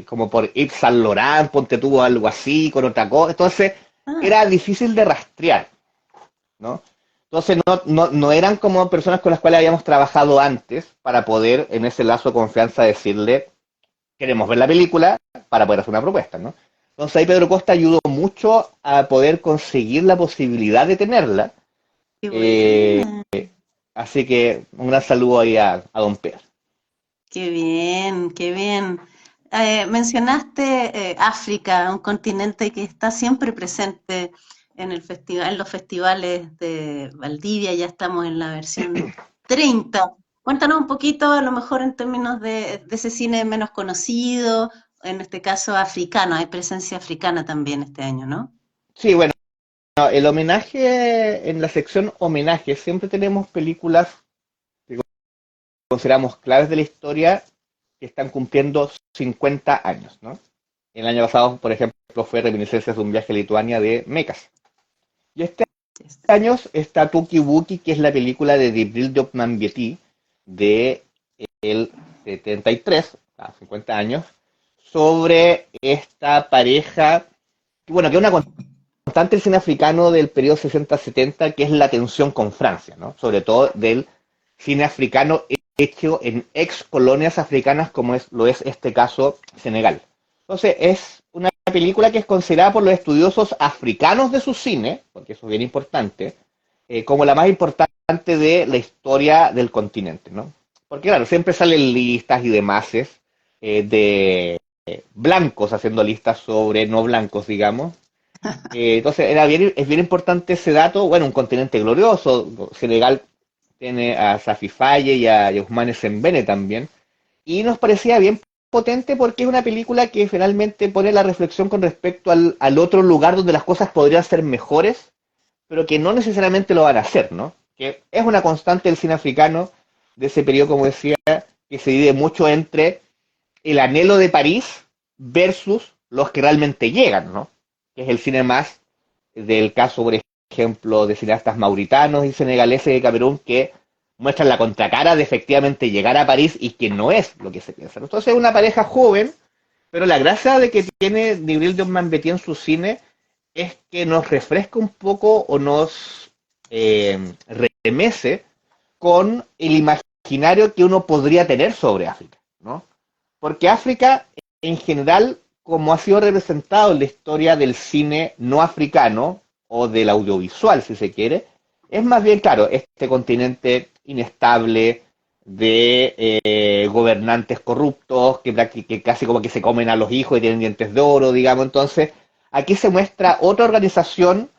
como por Yves Saint Laurent, ponte tuvo algo así, con otra cosa. Entonces, Ah, era difícil de rastrear, ¿no? Entonces, no eran como personas con las cuales habíamos trabajado antes para poder, en ese lazo de confianza, decirle, queremos ver la película para poder hacer una propuesta, ¿no? Entonces, ahí Pedro Costa ayudó mucho a poder conseguir la posibilidad de tenerla. qué Eh, buena. Así que un gran saludo ahí a don Pedro. Qué bien, qué bien. Mencionaste África, un continente que está siempre presente en el festival, en los festivales de Valdivia, ya estamos en la versión 30. Cuéntanos un poquito, a lo mejor en términos de ese cine menos conocido, en este caso africano, hay presencia africana también este año, ¿no? Sí, bueno, el homenaje, en la sección homenaje, siempre tenemos películas que consideramos claves de la historia que están cumpliendo 50 años, ¿no? El año pasado, por ejemplo, fue Reminiscencias de un viaje a Lituania de Mecas. Y este Yes. año está Tuki Wuki, que es la película de Djibril Diop-Mambéty de el 73, a 50 años, sobre esta pareja, bueno, que es una constante el cine africano del periodo 60-70, que es la tensión con Francia, ¿no? Sobre todo del cine africano hecho en ex colonias africanas, como lo es este caso Senegal. Entonces, es una película que es considerada por los estudiosos africanos de su cine, porque eso es bien importante, como la más importante de la historia del continente, ¿no? Porque, claro, siempre salen listas y demás de blancos haciendo listas sobre no blancos, digamos, entonces es bien importante ese dato. Bueno, un continente glorioso. Senegal tiene a Safi Faye y a Ousmane Sembene también. Y nos parecía bien potente porque es una película que finalmente pone la reflexión con respecto al otro lugar donde las cosas podrían ser mejores, pero que no necesariamente lo van a hacer, ¿no? Que es una constante del cine africano de ese periodo, como decía, que se divide mucho entre el anhelo de París versus los que realmente llegan, ¿no? Que es el cine más del caso, por ejemplo, de cineastas mauritanos y senegaleses de Camerún que muestran la contracara de efectivamente llegar a París y que no es lo que se piensa. Entonces es una pareja joven, pero la gracia de que tiene Djibril Diop-Mambéty en su cine es que nos refresca un poco o nos remece con el imaginario que uno podría tener sobre África, ¿no? Porque África, en general, como ha sido representado en la historia del cine no africano, o del audiovisual, si se quiere, es más bien, claro, este continente inestable de gobernantes corruptos que casi como que se comen a los hijos y tienen dientes de oro, digamos. Entonces, aquí se muestra otra organización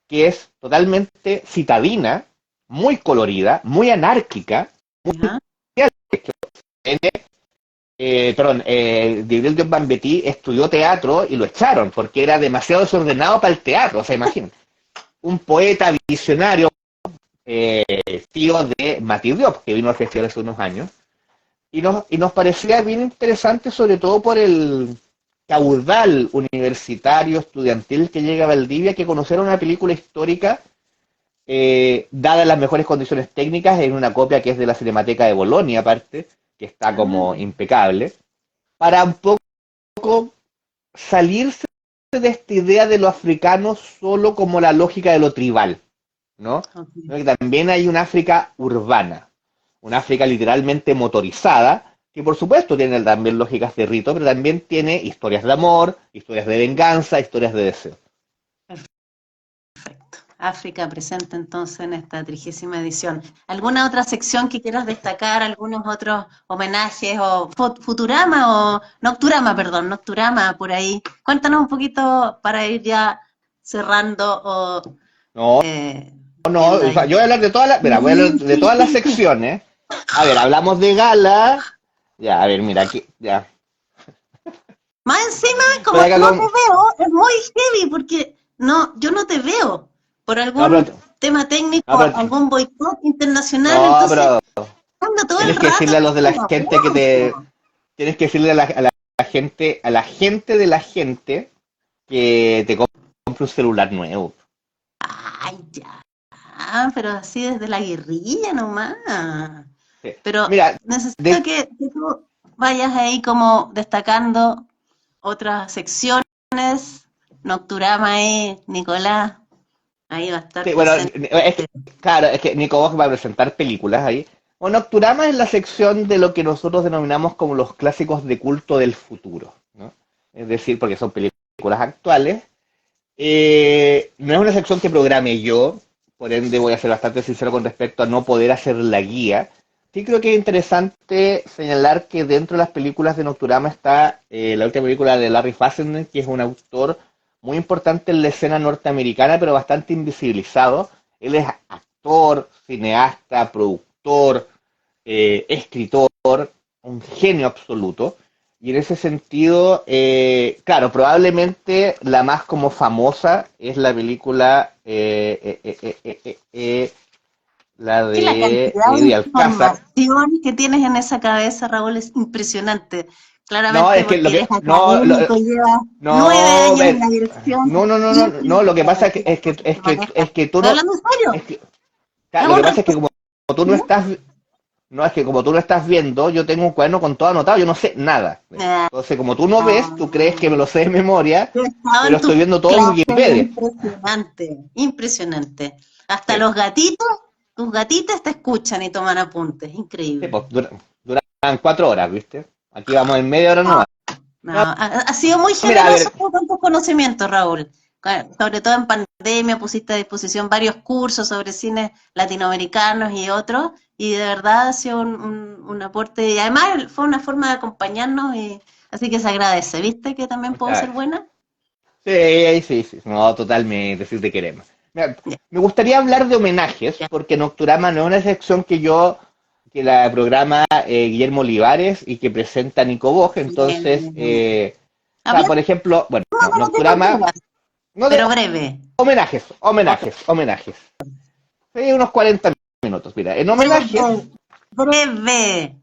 que es totalmente citadina, muy colorida, muy anárquica. ¿Ya? Gabriel Dios Bambetti estudió teatro y lo echaron porque era demasiado desordenado para el teatro. O sea, imagínate, un poeta visionario, tío de Mati Diop, que vino al festival hace unos años, y nos parecía bien interesante, sobre todo por el caudal universitario, estudiantil que llega a Valdivia, que conocer una película histórica, dadas las mejores condiciones técnicas, en una copia que es de la Cinemateca de Bolonia, aparte, que está Ah, como impecable, para un poco salirse de esta idea de lo africano solo como la lógica de lo tribal, ¿no? ok. Que también hay una África urbana, una África literalmente motorizada, que por supuesto tiene también lógicas de rito, pero también tiene historias de amor, historias de venganza, historias de deseo. Perfecto. África presente entonces en esta 30ª edición. ¿Alguna otra sección que quieras destacar? ¿Algunos otros homenajes o Futurama o Nocturama, perdón, Nocturama por ahí? Cuéntanos un poquito para ir ya cerrando o No, eh, no, viendo o sea, ahí. yo voy a hablar de todas las, mira, voy a hablar Sí, de sí, todas las sí, sí. secciones. A ver, hablamos de gala. Ya, a ver, mira, aquí, ya. Más encima, Estoy como acá no te con. veo, es muy heavy porque no, yo no te veo por No, algún pero. tema No, técnico, pero. algún boicot internacional, No, entonces pero. ando todo el Tienes que rato decirle a los de con la el gente que te. aplauso. Tienes que decirle a la gente de la gente que te compre un celular nuevo. Ay, ya, pero así desde la guerrilla nomás. Sí. Pero Mira, necesito de, que tú vayas ahí como destacando otras secciones. Nocturama ahí, Nicolás, ahí va a estar sí, bueno, presente. claro, es que Nico Bosch va a presentar películas ahí. Bueno, Nocturama es la sección de lo que nosotros denominamos como los clásicos de culto del futuro, ¿no? Es decir, porque son películas actuales. No es una sección que programe yo, por ende voy a ser bastante sincero con respecto a no poder hacer la guía. Sí creo que es interesante señalar que dentro de las películas de Nocturama está la última película de Larry Fessenden, que es un autor muy importante en la escena norteamericana, pero bastante invisibilizado. Él es actor, cineasta, productor, escritor, un genio absoluto. Y en ese sentido, claro, probablemente la más como famosa es la película, la Que la de cantidad de Eddie Alcázar. información que tienes en esa cabeza, Raúl, es impresionante. No, Claramente es que porque lo eres que, no, académico, llevas 9 años en la dirección no, lo que científica pasa es que, es que manejas. que tú Estoy no, hablando en serio. es que, Es lo un que pasa es que como tú no reconocimiento. estás, no, es que como tú no estás viendo, yo tengo un cuaderno con todo anotado, yo no sé nada. Entonces, como tú no ves, tú crees que me lo sé de memoria, Yo he estado pero en tus estoy viendo todo en clases, Wikipedia. impresionante, impresionante. Hasta Sí, los gatitos, tus gatitas te escuchan y toman apuntes, sí, increíble. pues duran 4 horas, ¿viste? Aquí vamos en media hora nomás. No, No, ha sido muy mira, a generoso ver, con tus conocimientos, Raúl. Sobre todo en pandemia pusiste a disposición varios cursos sobre cines latinoamericanos y otros, y de verdad ha sido un aporte, y además fue una forma de acompañarnos, y, así que se agradece. ¿Viste que también puedo muchas ser gracias. buena? Sí, sí, sí, no, totalmente, sí te queremos. Mira, Ya, me gustaría hablar de homenajes, ya. porque Nocturama no es una sección que la programa Guillermo Olivares y que presenta Nico Boj, entonces, o sea, Hablemos por ejemplo, bueno, de lo que tú Nocturama, quieras, no de pero breve. Ok. homenajes. Sí, unos 40 minutos, mira, en Breve, homenajes, breve.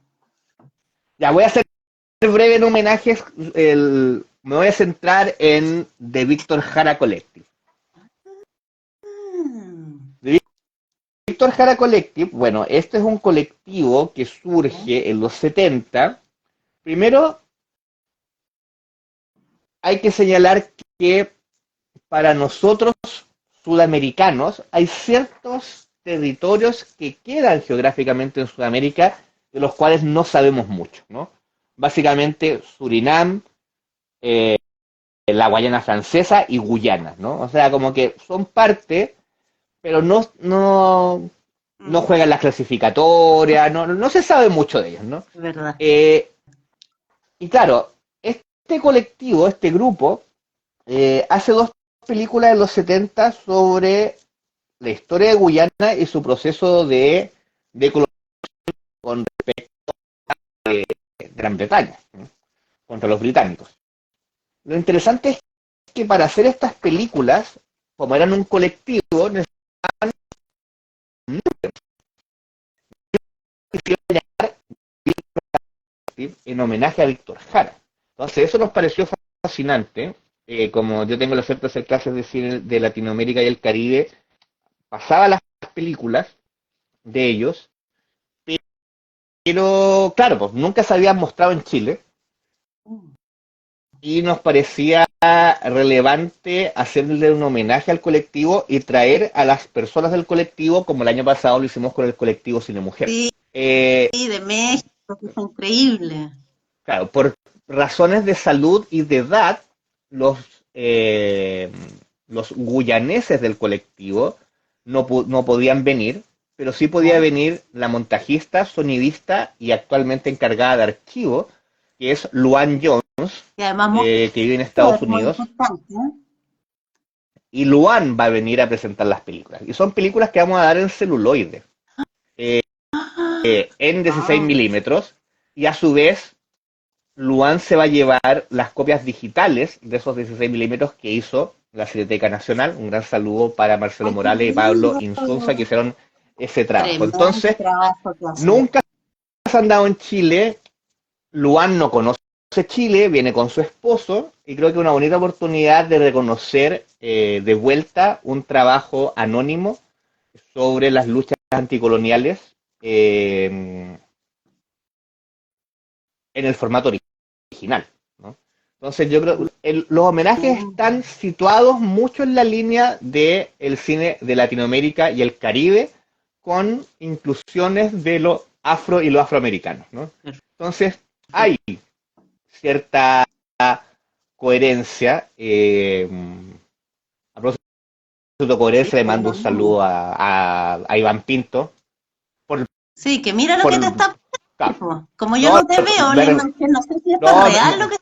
ya voy a hacer breve en homenajes, me voy a centrar en The Víctor Jara Collective. Mm, Víctor Jara Collective, bueno, este es un colectivo que surge en los 70. Primero, hay que señalar que para nosotros sudamericanos hay ciertos territorios que quedan geográficamente en Sudamérica de los cuales no sabemos mucho, ¿no? básicamente Surinam, la Guayana Francesa y Guyana, ¿no? O sea, como que son parte, pero no juegan las clasificatorias, no se sabe mucho de ellos, ¿no? ¿Verdad? Y claro, este colectivo, este grupo, hace dos películas de los 70 sobre la historia de Guyana y su proceso de colonización con respecto a Gran Bretaña, ¿no? Contra los británicos. Lo interesante es que para hacer estas películas, como eran un colectivo, necesitaban en homenaje a Víctor Jara. Entonces, eso nos pareció fascinante. Como yo tengo la suerte de hacer clases de cine de Latinoamérica y el Caribe, pasaba las películas de ellos, pero claro, pues nunca se habían mostrado en Chile y nos parecía relevante hacerle un homenaje al colectivo y traer a las personas del colectivo, como el año pasado lo hicimos con el colectivo Cine Mujer. Sí, Eh, de México, que fue increíble. claro, por razones de salud y de edad, los, eh, los guyaneses del colectivo no podían venir, pero sí podía venir la montajista, sonidista y actualmente encargada de archivo, que es Luan Jones, Y además que vive en Estados muy Unidos, importante, ¿eh? y Luan va a venir a presentar las películas. Y son películas que vamos a dar en celuloide, en 16 Wow. milímetros, y a su vez Luan se va a llevar las copias digitales de esos 16 milímetros que hizo la Cineteca Nacional. Un gran saludo para Marcelo Ay, qué Morales y Pablo lindo. Insunza que hicieron ese trabajo. Tremendo Entonces, trabajo que hacen. nunca se han dado en Chile. Luan no conoce Chile, viene con su esposo y creo que es una bonita oportunidad de reconocer de vuelta un trabajo anónimo sobre las luchas anticoloniales en el formato original, ¿no? Entonces yo creo que los homenajes están situados mucho en la línea del cine de Latinoamérica y el Caribe, con inclusiones de lo afro y lo afroamericano, ¿no? Entonces hay cierta coherencia. A propósito de Sí, coherencia, le mando un saludo a Iván Pinto. Por, sí, que mira lo por, que te está claro, pasando. Como yo no, no te veo, no sé si esto es no, real lo que...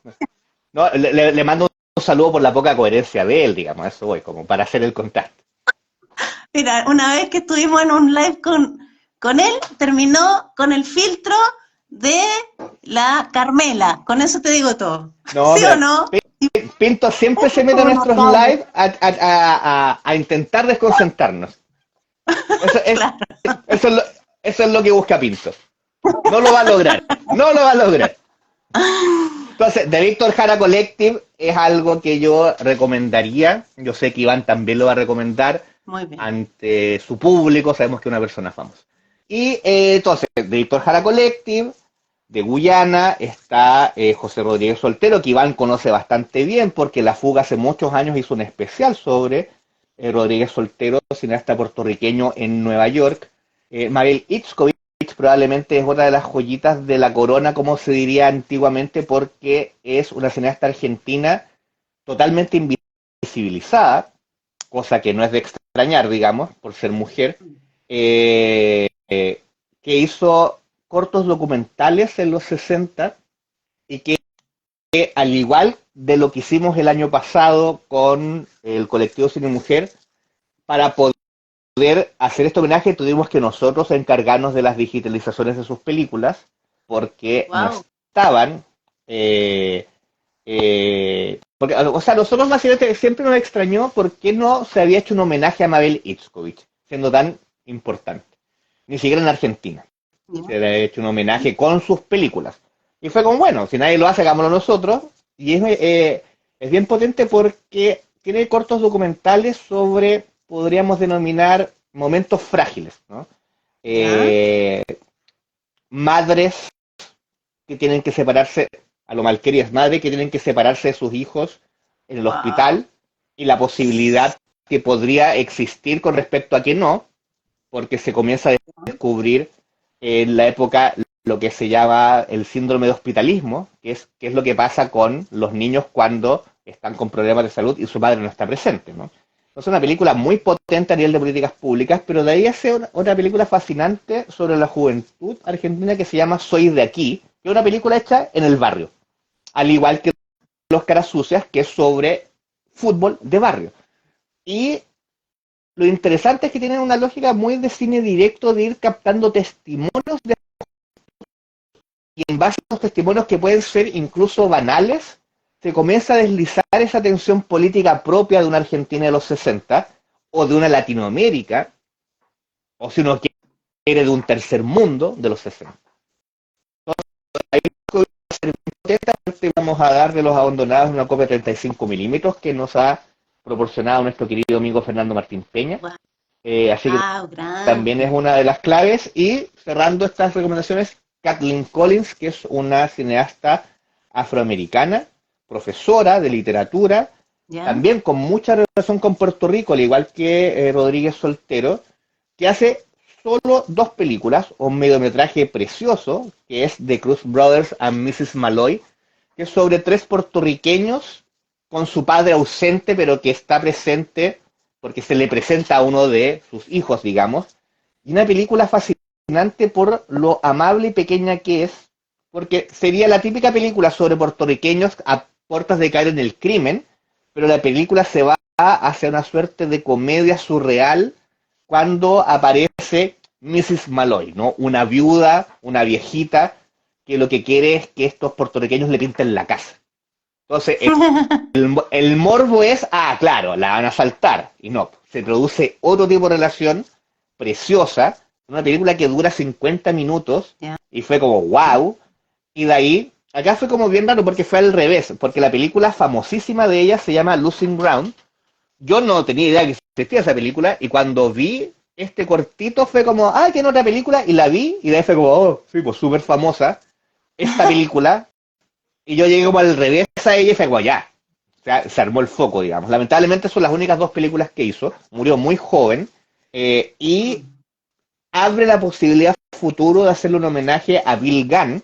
no, le mando un saludo por la poca coherencia de él, digamos, eso voy, como para hacer el contacto. Mira, una vez que estuvimos en un live con él, terminó con el filtro de la Carmela. Con eso te digo todo. No, ¿Sí o mira, no? Pinto siempre se mete a Como una nuestros tabla. lives a intentar desconcentrarnos. Eso es, Claro. eso es lo, eso es lo que busca Pinto. No lo va a lograr, no lo va a lograr. Entonces, The Víctor Jara Collective es algo que yo recomendaría. Yo sé que Iván también lo va a recomendar Muy bien. ante su público. Sabemos que es una persona famosa. Y entonces, The Víctor Jara Collective, de Guyana, está José Rodríguez Soltero, que Iván conoce bastante bien porque La Fuga hace muchos años hizo un especial sobre Rodríguez Soltero, cineasta puertorriqueño en Nueva York. Mabel Itzkovich probablemente es otra de las joyitas de la corona, como se diría antiguamente, porque es una cineasta argentina totalmente invisibilizada, cosa que no es de extrañar, digamos, por ser mujer, que hizo cortos documentales en los 60 y que al igual de lo que hicimos el año pasado con el colectivo Cine Mujer, para poder hacer este homenaje tuvimos que nosotros encargarnos de las digitalizaciones de sus películas porque no Wow. estaban porque, o sea, nosotros básicamente siempre nos extrañó por qué no se había hecho un homenaje a Mabel Itzkovich, siendo tan importante. Ni siquiera en Argentina se le había hecho un homenaje con sus películas. Y fue como, bueno, si nadie lo hace, hagámoslo nosotros. Y es bien potente porque tiene cortos documentales sobre, podríamos denominar, momentos frágiles, ¿no? ¿Ya? Eh, madres que tienen que separarse, a lo malqueridas madres que tienen que separarse de sus hijos en el Wow. hospital y la posibilidad que podría existir con respecto a que no, porque se comienza a descubrir en la época lo que se llama el síndrome de hospitalismo, que es lo que pasa con los niños cuando están con problemas de salud y su padre no está presente, ¿no? Es una película muy potente a nivel de políticas públicas, pero de ahí hace otra película fascinante sobre la juventud argentina que se llama Soy de aquí, que es una película hecha en el barrio, al igual que Los Caras Sucias, que es sobre fútbol de barrio. Y lo interesante es que tienen una lógica muy de cine directo, de ir captando testimonios y en base a los testimonios que pueden ser incluso banales, se comienza a deslizar esa tensión política propia de una Argentina de los 60 o de una Latinoamérica, o si uno quiere de un tercer mundo de los 60. Entonces, vamos a dar de Los Abandonados una copia de 35 milímetros que nos ha proporcionado nuestro querido amigo Fernando Martín Peña. Así que también es una de las claves. Y cerrando estas recomendaciones, Kathleen Collins, que es una cineasta afroamericana, profesora de literatura, también con mucha relación con Puerto Rico, al igual que Rodríguez Soltero, que hace solo 2 películas, un mediometraje precioso, que es The Cruz Brothers and Mrs. Malloy, que es sobre 3 puertorriqueños con su padre ausente, pero que está presente porque se le presenta a uno de sus hijos, digamos. Y una película fascinante por lo amable y pequeña que es, porque sería la típica película sobre puertorriqueños a puertas de caer en el crimen, pero la película se va hacia una suerte de comedia surreal cuando aparece Mrs. Malloy, ¿no? Una viuda, una viejita, que lo que quiere es que estos puertorriqueños le pinten la casa. Entonces, el morbo es, claro, la van a asaltar. Y no, se produce otro tipo de relación preciosa, una película que dura 50 minutos, y fue como, wow. Y de ahí, acá fue como bien raro porque fue al revés, porque la película famosísima de ella se llama Losing Ground. Yo no tenía idea que existía esa película, y cuando vi este cortito fue como, que en otra película, y la vi, y de ahí fue como, sí, pues súper famosa esta película, y yo llegué como al revés a ella y fue como, ya, o sea, se armó el foco, digamos. Lamentablemente son las únicas 2 películas que hizo, murió muy joven, y abre la posibilidad futuro de hacerle un homenaje a Bill Gunn,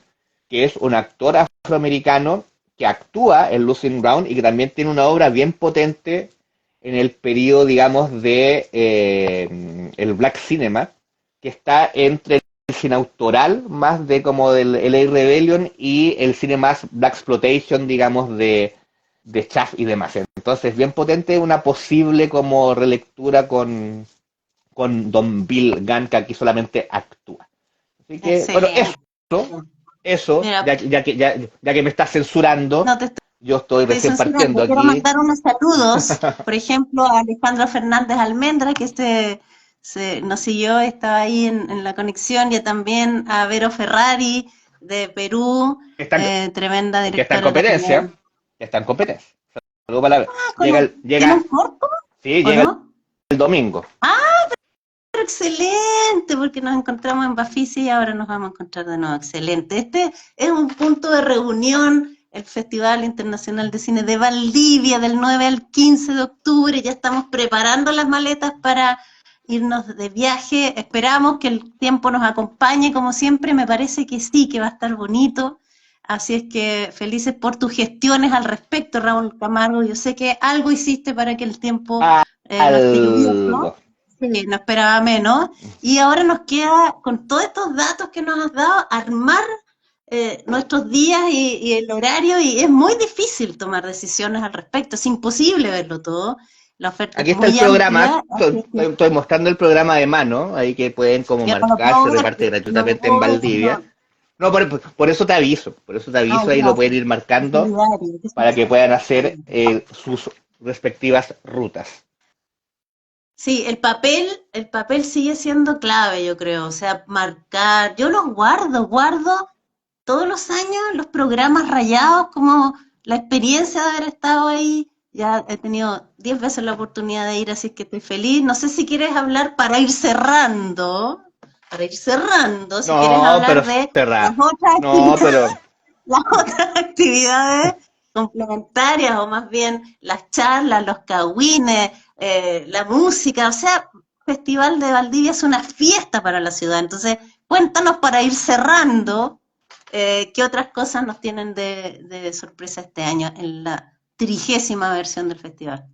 que es un actor afroamericano que actúa en Losing Ground y que también tiene una obra bien potente en el periodo, digamos, de el Black Cinema, que está entre el cine autoral, más de como del LA Rebellion, y el cine más Black Exploitation, digamos, de Chaff y demás. Entonces, bien potente, una posible como relectura con Don Bill Gunn, que aquí solamente actúa. Así que, bueno, eso, Mira, ya que me estás censurando, no te estoy yo estoy recién partiendo quiero aquí. mandar unos saludos, por ejemplo, a Alejandro Fernández Almendra, que nos siguió, estaba ahí en la conexión, y también a Vero Ferrari, de Perú, tremenda que está en directora competencia, también. que está en competencia. Saludos para ¿Tiene un corto? Sí, ¿O llega no? el domingo. Pero excelente, porque nos encontramos en Bafisi y ahora nos vamos a encontrar de nuevo. Excelente. Este es un punto de reunión, el Festival Internacional de Cine de Valdivia, del 9 al 15 de octubre. Ya estamos preparando las maletas para irnos de viaje. Esperamos que el tiempo nos acompañe, como siempre. Me parece que sí, que va a estar bonito. Así es que felices por tus gestiones al respecto, Raúl Camargo. Yo sé que algo hiciste para que el tiempo no esté lluvioso. Algo. Sí, no esperaba menos. Y ahora nos queda, con todos estos datos que nos has dado, armar nuestros días y el horario, y es muy difícil tomar decisiones al respecto, es imposible verlo todo. La oferta Aquí es está el muy programa, amplia, así que estoy mostrando el programa de mano, ahí que pueden como ya no lo marcar, se puedo ver, reparte no lo gratuitamente en puedo ver, Valdivia. no. No, por eso te aviso, ahí lo pueden Gracias. ir Es marcando solidario, que para que puedan hacer sí. sus respectivas rutas. Sí, el papel sigue siendo clave, yo creo. O sea, marcar. Yo los guardo todos los años los programas rayados, como la experiencia de haber estado ahí. Ya he tenido 10 veces la oportunidad de ir, así que estoy feliz. No sé si quieres hablar para ir cerrando, si quieres No, pero hablar de las cerrar. otras No, actividades, pero las otras actividades complementarias, o más bien las charlas, los cagüines, la música. O sea, Festival de Valdivia es una fiesta para la ciudad. Entonces, Cuéntanos para ir cerrando, ¿qué otras cosas nos tienen de sorpresa este año en la 30ª versión del festival?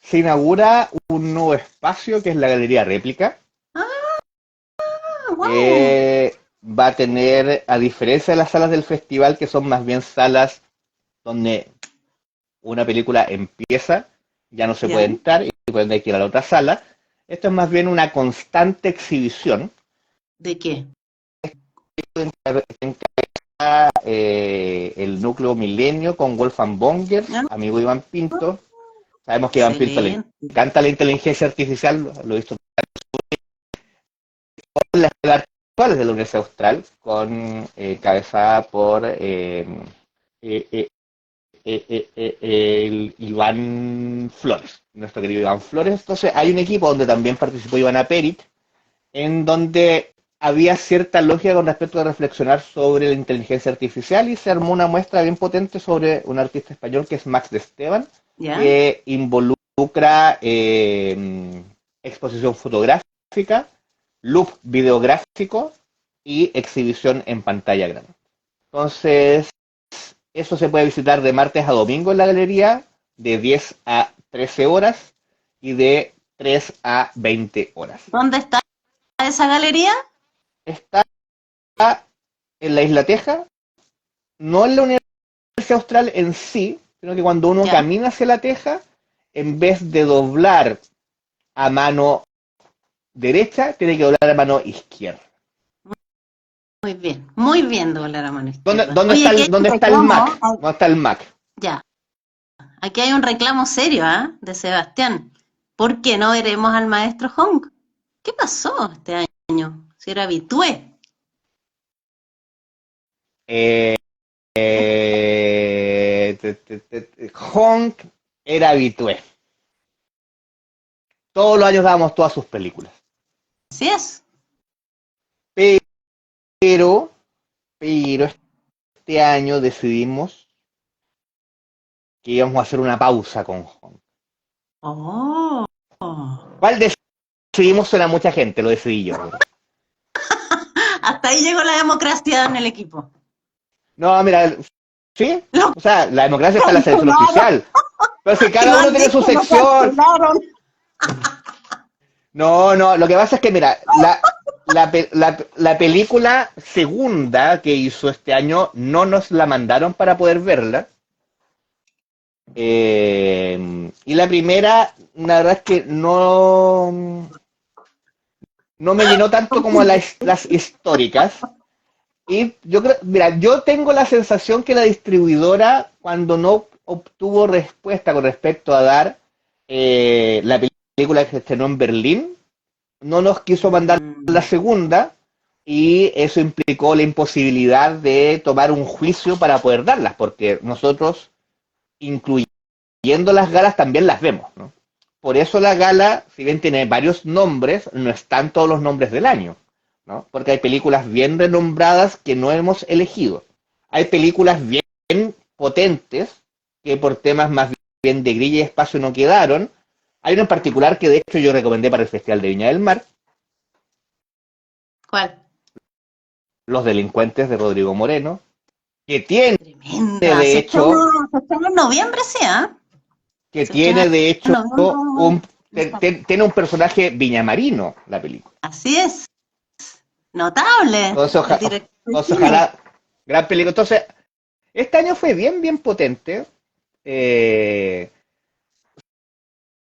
Se inaugura un nuevo espacio que es la Galería Réplica, Ah, wow. que va a tener, a diferencia de las salas del festival, que son más bien salas donde una película empieza, ya no se Ya, puede entrar y pueden hay que ir a la otra sala. Esto es más bien una constante exhibición. ¿de qué? El núcleo Milenio con Wolfgang Bonger, Ah, amigo Iván Pinto. Sabemos que a Iván Pinto le excelente. encanta la inteligencia artificial, lo he visto en las escuelas actuales de la Universidad Austral, con cabezada por eh, el Iván Flores, nuestro querido Iván Flores. Entonces hay un equipo donde también participó Ivana Perit, en donde había cierta lógica con respecto a reflexionar sobre la inteligencia artificial y se armó una muestra bien potente sobre un artista español que es Max de Esteban, ¿Ya? que involucra exposición fotográfica, loop videográfico y exhibición en pantalla grande. Entonces, eso se puede visitar de martes a domingo en la galería, de 10 a 13 horas y de 3 a 20 horas. ¿Dónde está esa galería? Está en la Isla Teja, no en la Universidad Austral en sí, sino que cuando uno ¿Ya? camina hacia la Teja, en vez de doblar a mano derecha, tiene que doblar a mano izquierda. Muy bien, doblar a mano ¿Dónde, izquierda. dónde Oye, está aquí el, hay un dónde está el reclamo. Mac? ¿Dónde está el Mac? Ya, aquí hay un reclamo serio, ¿ah? De Sebastián. ¿Por qué no veremos al maestro Hong? ¿Qué pasó este año? Si era habitué. Eh, Honk era habitué. Todos los años dábamos todas sus películas. Así es. Pero, pero este año decidimos que íbamos a hacer una pausa con Honk. Oh. ¿Cuál decidimos? Suena mucha gente, lo decidí yo. Hasta ahí llegó la democracia en el equipo. No, mira, ¿sí? Los O sea, la democracia está en la selección cancelaron. oficial. Pero si cada uno Iván tiene dijo, su lo sección. cancelaron. No, no, lo que pasa es que, mira, la película segunda que hizo este año no nos la mandaron para poder verla. Y la primera, la verdad es que no me llenó tanto como las históricas. Y yo creo, mira, yo tengo la sensación que la distribuidora, cuando no obtuvo respuesta con respecto a dar la película que se estrenó en Berlín, no nos quiso mandar la Mm, segunda y eso implicó la imposibilidad de tomar un juicio para poder darlas, porque nosotros, incluyendo las galas, también las vemos, ¿no? Por eso la gala, si bien tiene varios nombres, no están todos los nombres del año, ¿no? Porque hay películas bien renombradas que no hemos elegido. Hay películas bien potentes que por temas más bien de grilla y espacio no quedaron. Hay una en particular que de hecho yo recomendé para el Festival de Viña del Mar, ¿cuál? Los delincuentes de Rodrigo Moreno, que tiene Tremenda. de hecho, Se estrena en noviembre, sí, ¿ah? que Se estrena tiene de en hecho noviembre. tiene un personaje viñamarino la película. Así es. Notable. Entonces, El director de cine. ojalá, gran película. Entonces, este año fue bien, bien potente. Eh,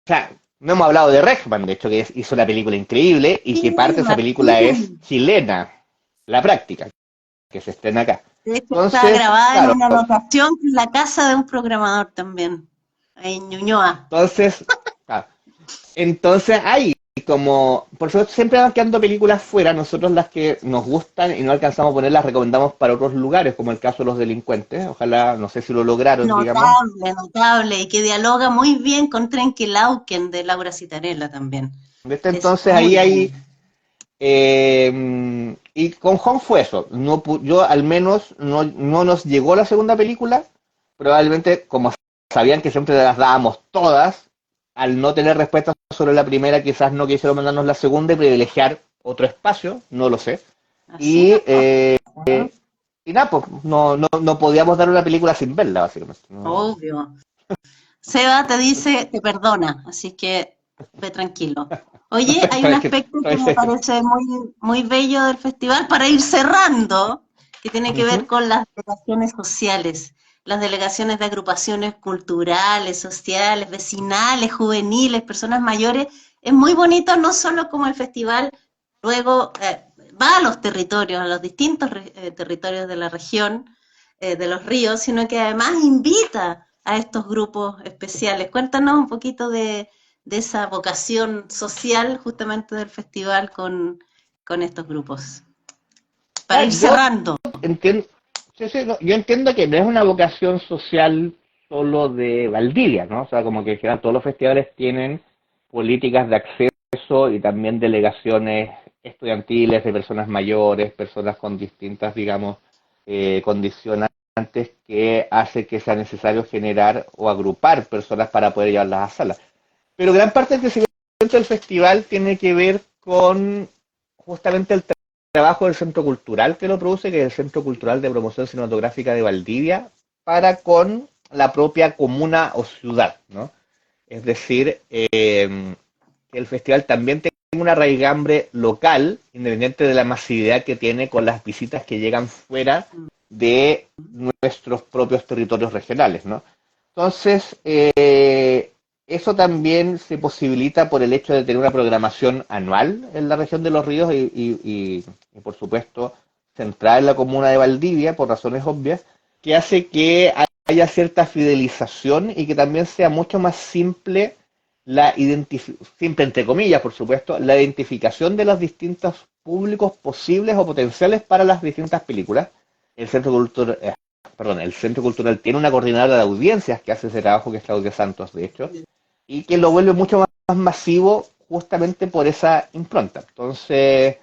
o sea, no hemos hablado de Regman, de hecho, que hizo una película increíble y Sí, que parte de esa película es Martín. chilena, La Práctica, que se estrena acá. De hecho, está Entonces, grabada en claro, una locación en la casa de un programador también, ahí en Ñuñoa. entonces, claro, entonces hay como, por eso siempre van quedando películas fuera, nosotros las que nos gustan y no alcanzamos a ponerlas recomendamos para otros lugares, como el caso de Los Delincuentes, ojalá, no sé si lo lograron, digamos. Notable, notable, y que dialoga muy bien con Trenquelauquen de Laura Citarella también. ¿Viste? Es Entonces muy ahí bueno. hay, y con Home fue eso, no, yo al menos no nos llegó la segunda película, probablemente como sabían que siempre las dábamos todas, al no tener respuesta sobre la primera, quizás no quisieron mandarnos la segunda y privilegiar otro espacio, no lo sé. Así Y, es, po. y nada, pues no podíamos dar una película sin verla, básicamente. No. Obvio. Seba te dice, te perdona, así que ve tranquilo. Oye, hay un aspecto que me parece muy, muy bello del festival para ir cerrando, que tiene que ver Ujú. con las delegaciones sociales, las delegaciones de agrupaciones culturales, sociales, vecinales, juveniles, personas mayores. Es muy bonito, no solo como el festival luego va a los territorios, a los distintos territorios de la región, de los ríos, sino que además invita a estos grupos especiales. Cuéntanos un poquito de esa vocación social justamente del festival con estos grupos, para ir Yo cerrando. entiendo, sí, sí, no, yo entiendo que no es una vocación social solo de Valdivia, ¿no? O sea, como que en general todos los festivales tienen políticas de acceso y también delegaciones estudiantiles de personas mayores, personas con distintas, digamos, condicionantes que hace que sea necesario generar o agrupar personas para poder llevarlas a salas. Pero gran parte del crecimiento del festival tiene que ver con justamente el trabajo del Centro Cultural que lo produce, que es el Centro Cultural de Promoción Cinematográfica de Valdivia, para con la propia comuna o ciudad, ¿no? Es decir, que el festival también tiene una raigambre local, independiente de la masividad que tiene con las visitas que llegan fuera de nuestros propios territorios regionales, ¿no? Entonces, eso también se posibilita por el hecho de tener una programación anual en la región de los ríos y, por supuesto, centrada en la comuna de Valdivia, por razones obvias, que hace que haya cierta fidelización y que también sea mucho más simple simple entre comillas, por supuesto, la identificación de los distintos públicos posibles o potenciales para las distintas películas. El Centro Cultural, el Centro Cultural tiene una coordinadora de audiencias que hace ese trabajo, que es Claudia Santos, de hecho, y que lo vuelve mucho más masivo justamente por esa impronta. Entonces,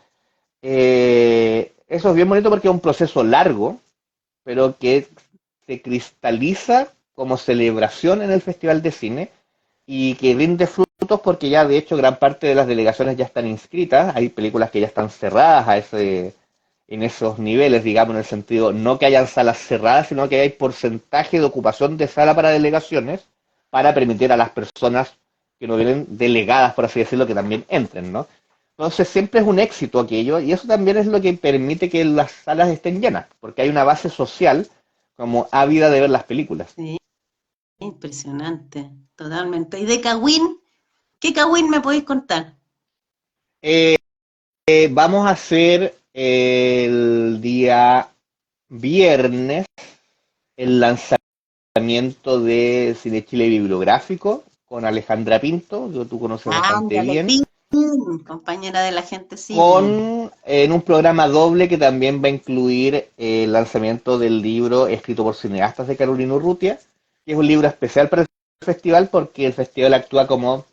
eso es bien bonito porque es un proceso largo, pero que se cristaliza como celebración en el Festival de Cine y que rinde frutos porque ya de hecho gran parte de las delegaciones ya están inscritas, hay películas que ya están cerradas en esos niveles, digamos, en el sentido no que hayan salas cerradas, sino que hay porcentaje de ocupación de sala para delegaciones para permitir a las personas que no vienen delegadas, por así decirlo, que también entren, ¿no? Entonces siempre es un éxito aquello y eso también es lo que permite que las salas estén llenas, porque hay una base social como ávida de ver las películas. Sí, impresionante, totalmente. ¿Y de Cagüín? ¿Qué Cagüín me podéis contar? Eh, Vamos a hacer el día viernes el lanzamiento de Cine Chile Bibliográfico con Alejandra Pinto, que tú conoces bastante Ándale, bien, Pin, compañera de la gente cine. en un programa doble que también va a incluir el lanzamiento del libro escrito por cineastas de Carolina Urrutia, que es un libro especial para el festival porque el festival actúa como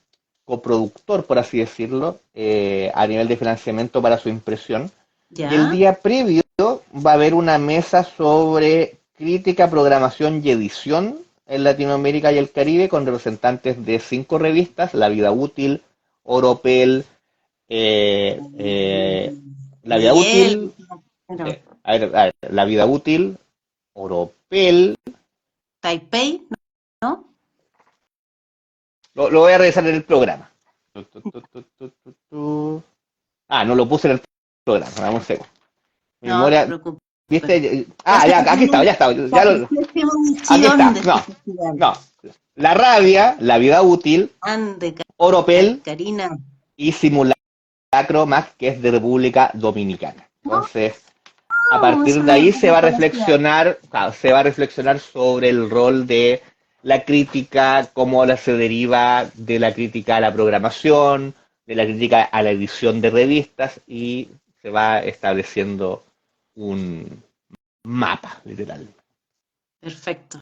coproductor, por así decirlo, a nivel de financiamiento para su impresión. Y el ¿Ya? día previo va a haber una mesa sobre crítica, programación y edición en Latinoamérica y el Caribe con representantes de 5 revistas, La Vida Útil, Oropel, eh, eh, La Vida Miguel, Útil, pero a ver, La Vida Útil, Oropel, Taipei, ¿no? lo voy a revisar en el programa. No lo puse en el programa, vamos a ver. Mi No te memoria, preocupes. ¿viste? Ya se Ya, aquí viene estaba, ya estaba. la 18ª Aquí edición está. de este No, festival. no. La rabia, la vida útil, Ande, Oropel Karina. y simulacro más que es de República Dominicana. Entonces, a No, partir eso de no, ahí no conocía. se va a reflexionar sobre el rol de la crítica, cómo se deriva de la crítica a la programación, de la crítica a la edición de revistas y se va estableciendo un mapa, literal. Perfecto.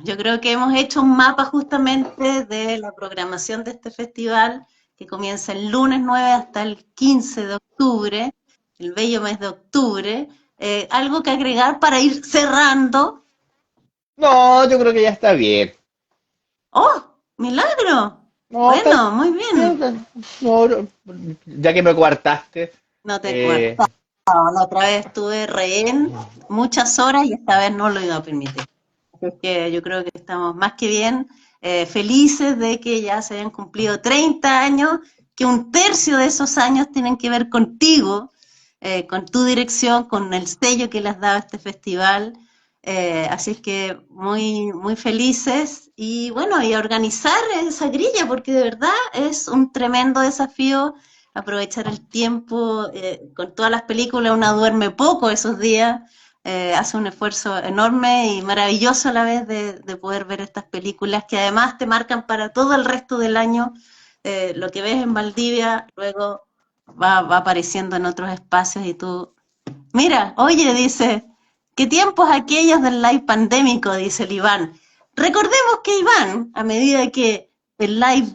Yo creo que hemos hecho un mapa justamente de la programación de este festival que comienza el lunes 9 hasta el 15 de octubre, el bello mes de octubre. ¿Algo que agregar para ir cerrando? No, yo creo que ya está bien. ¡Oh! ¡Milagro! No, está Bueno, muy bien. bien. No, ya que me coartaste. No te acuerdas. Eh, No, la otra vez estuve rehén muchas horas y esta vez no lo iba a permitir. Así es que yo creo que estamos más que bien felices de que ya se hayan cumplido 30 años, que un tercio de esos años tienen que ver contigo, con tu dirección, con el sello que le has dado a este festival. Así es que muy, muy felices y bueno, y a organizar esa grilla, porque de verdad es un tremendo desafío aprovechar el tiempo. Con todas las películas una duerme poco esos días, hace un esfuerzo enorme y maravilloso a la vez de poder ver estas películas que además te marcan para todo el resto del año. Lo que ves en Valdivia luego va apareciendo en otros espacios y tú, mira, oye, dice, ¿qué tiempos aquellos del live pandémico? Dice el Iván. Recordemos que Iván, a medida que el live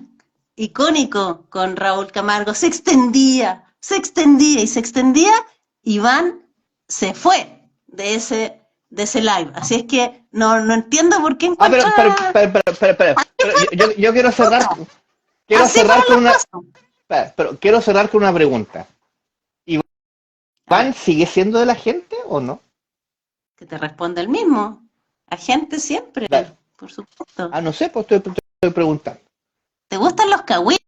icónico con Raúl Camargo se extendía, Iván se fue de ese live. Así es que no entiendo por qué ah, pero, encuentra pero, pero, pero, pero, pero, pero yo quiero así cerrar fueron con las una, cosas. pero quiero cerrar con una pregunta. A ¿Iván ver, sigue siendo de la gente o no? que te responde el mismo. Agente siempre, Da- por supuesto. no sé, pues estoy preguntando. ¿Te gustan los cagüines?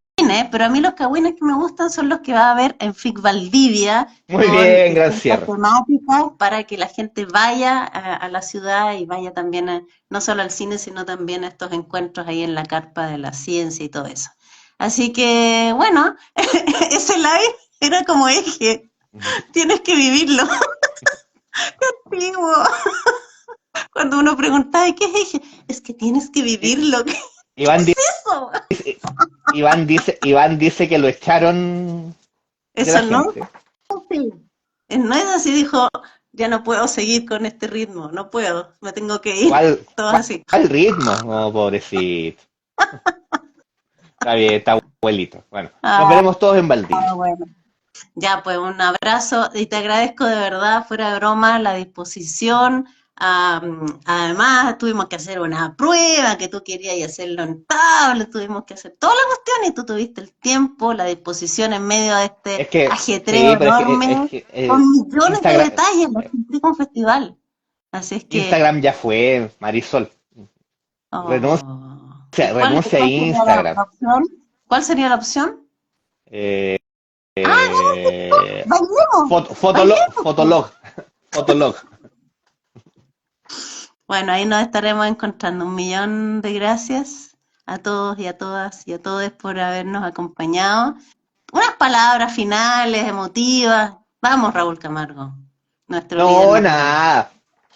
Pero a mí los cagüines que me gustan son los que va a haber en FIC Valdivia, Muy con bien, gran distintas cierre. temáticas para que la gente vaya a la ciudad y vaya también no solo al cine, sino también a estos encuentros ahí en la carpa de la ciencia y todo eso. Así que, bueno, ese live era como eje, tienes que vivirlo. Antiguo. Cuando uno pregunta, ¿qué es eje? Es que tienes que vivirlo. ¿Qué Iván, es eso? Iván dice que lo echaron de la Eso no gente. sí. No es así, dijo, ya no puedo seguir con este ritmo, no puedo, me tengo que ir. Todo así. ¿Cuál ritmo? Oh, pobrecito. Está bien, está abuelito. Bueno, nos Ah, veremos todos en Valdivia. bueno. Ya, pues un abrazo y te agradezco de verdad, fuera de broma, la disposición. Además, tuvimos que hacer una prueba que tú querías hacerlo en tablet, tuvimos que hacer toda la cuestión y tú tuviste el tiempo, la disposición en medio de este Es que, ajetreo sí, pero enorme, con millones de Instagram, detalles, lo sentí con festival. Así es que, Instagram ya fue, Marisol. Renuncia, oh. ¿Y renuncia a cuál sería la Instagram. opción? ¿Cuál sería la opción? Eh, Ah, bailemos, bailemos. Fotolog. Fotolog. Bueno, ahí nos estaremos encontrando. Un millón de gracias a todos y a todas y a todos por habernos acompañado. Unas palabras finales, emotivas. Vamos, Raúl Camargo, nuestro líder No, natural. nada.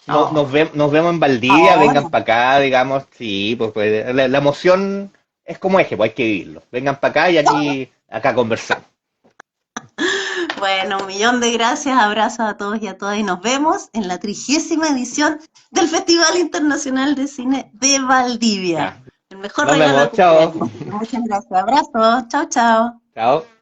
Oh, Nos vemos en Valdivia, vengan ahora. para acá, digamos, sí, pues la emoción es como eje, pues hay que vivirlo. Vengan para acá y acá conversamos. Bueno, un millón de gracias, abrazos a todos y a todas y nos vemos en la 30ª edición del Festival Internacional de Cine de Valdivia. Ya. El mejor Nos regalo de vemos, chao. cumpleaños. Muchas gracias, abrazos, chao, chao. Chao.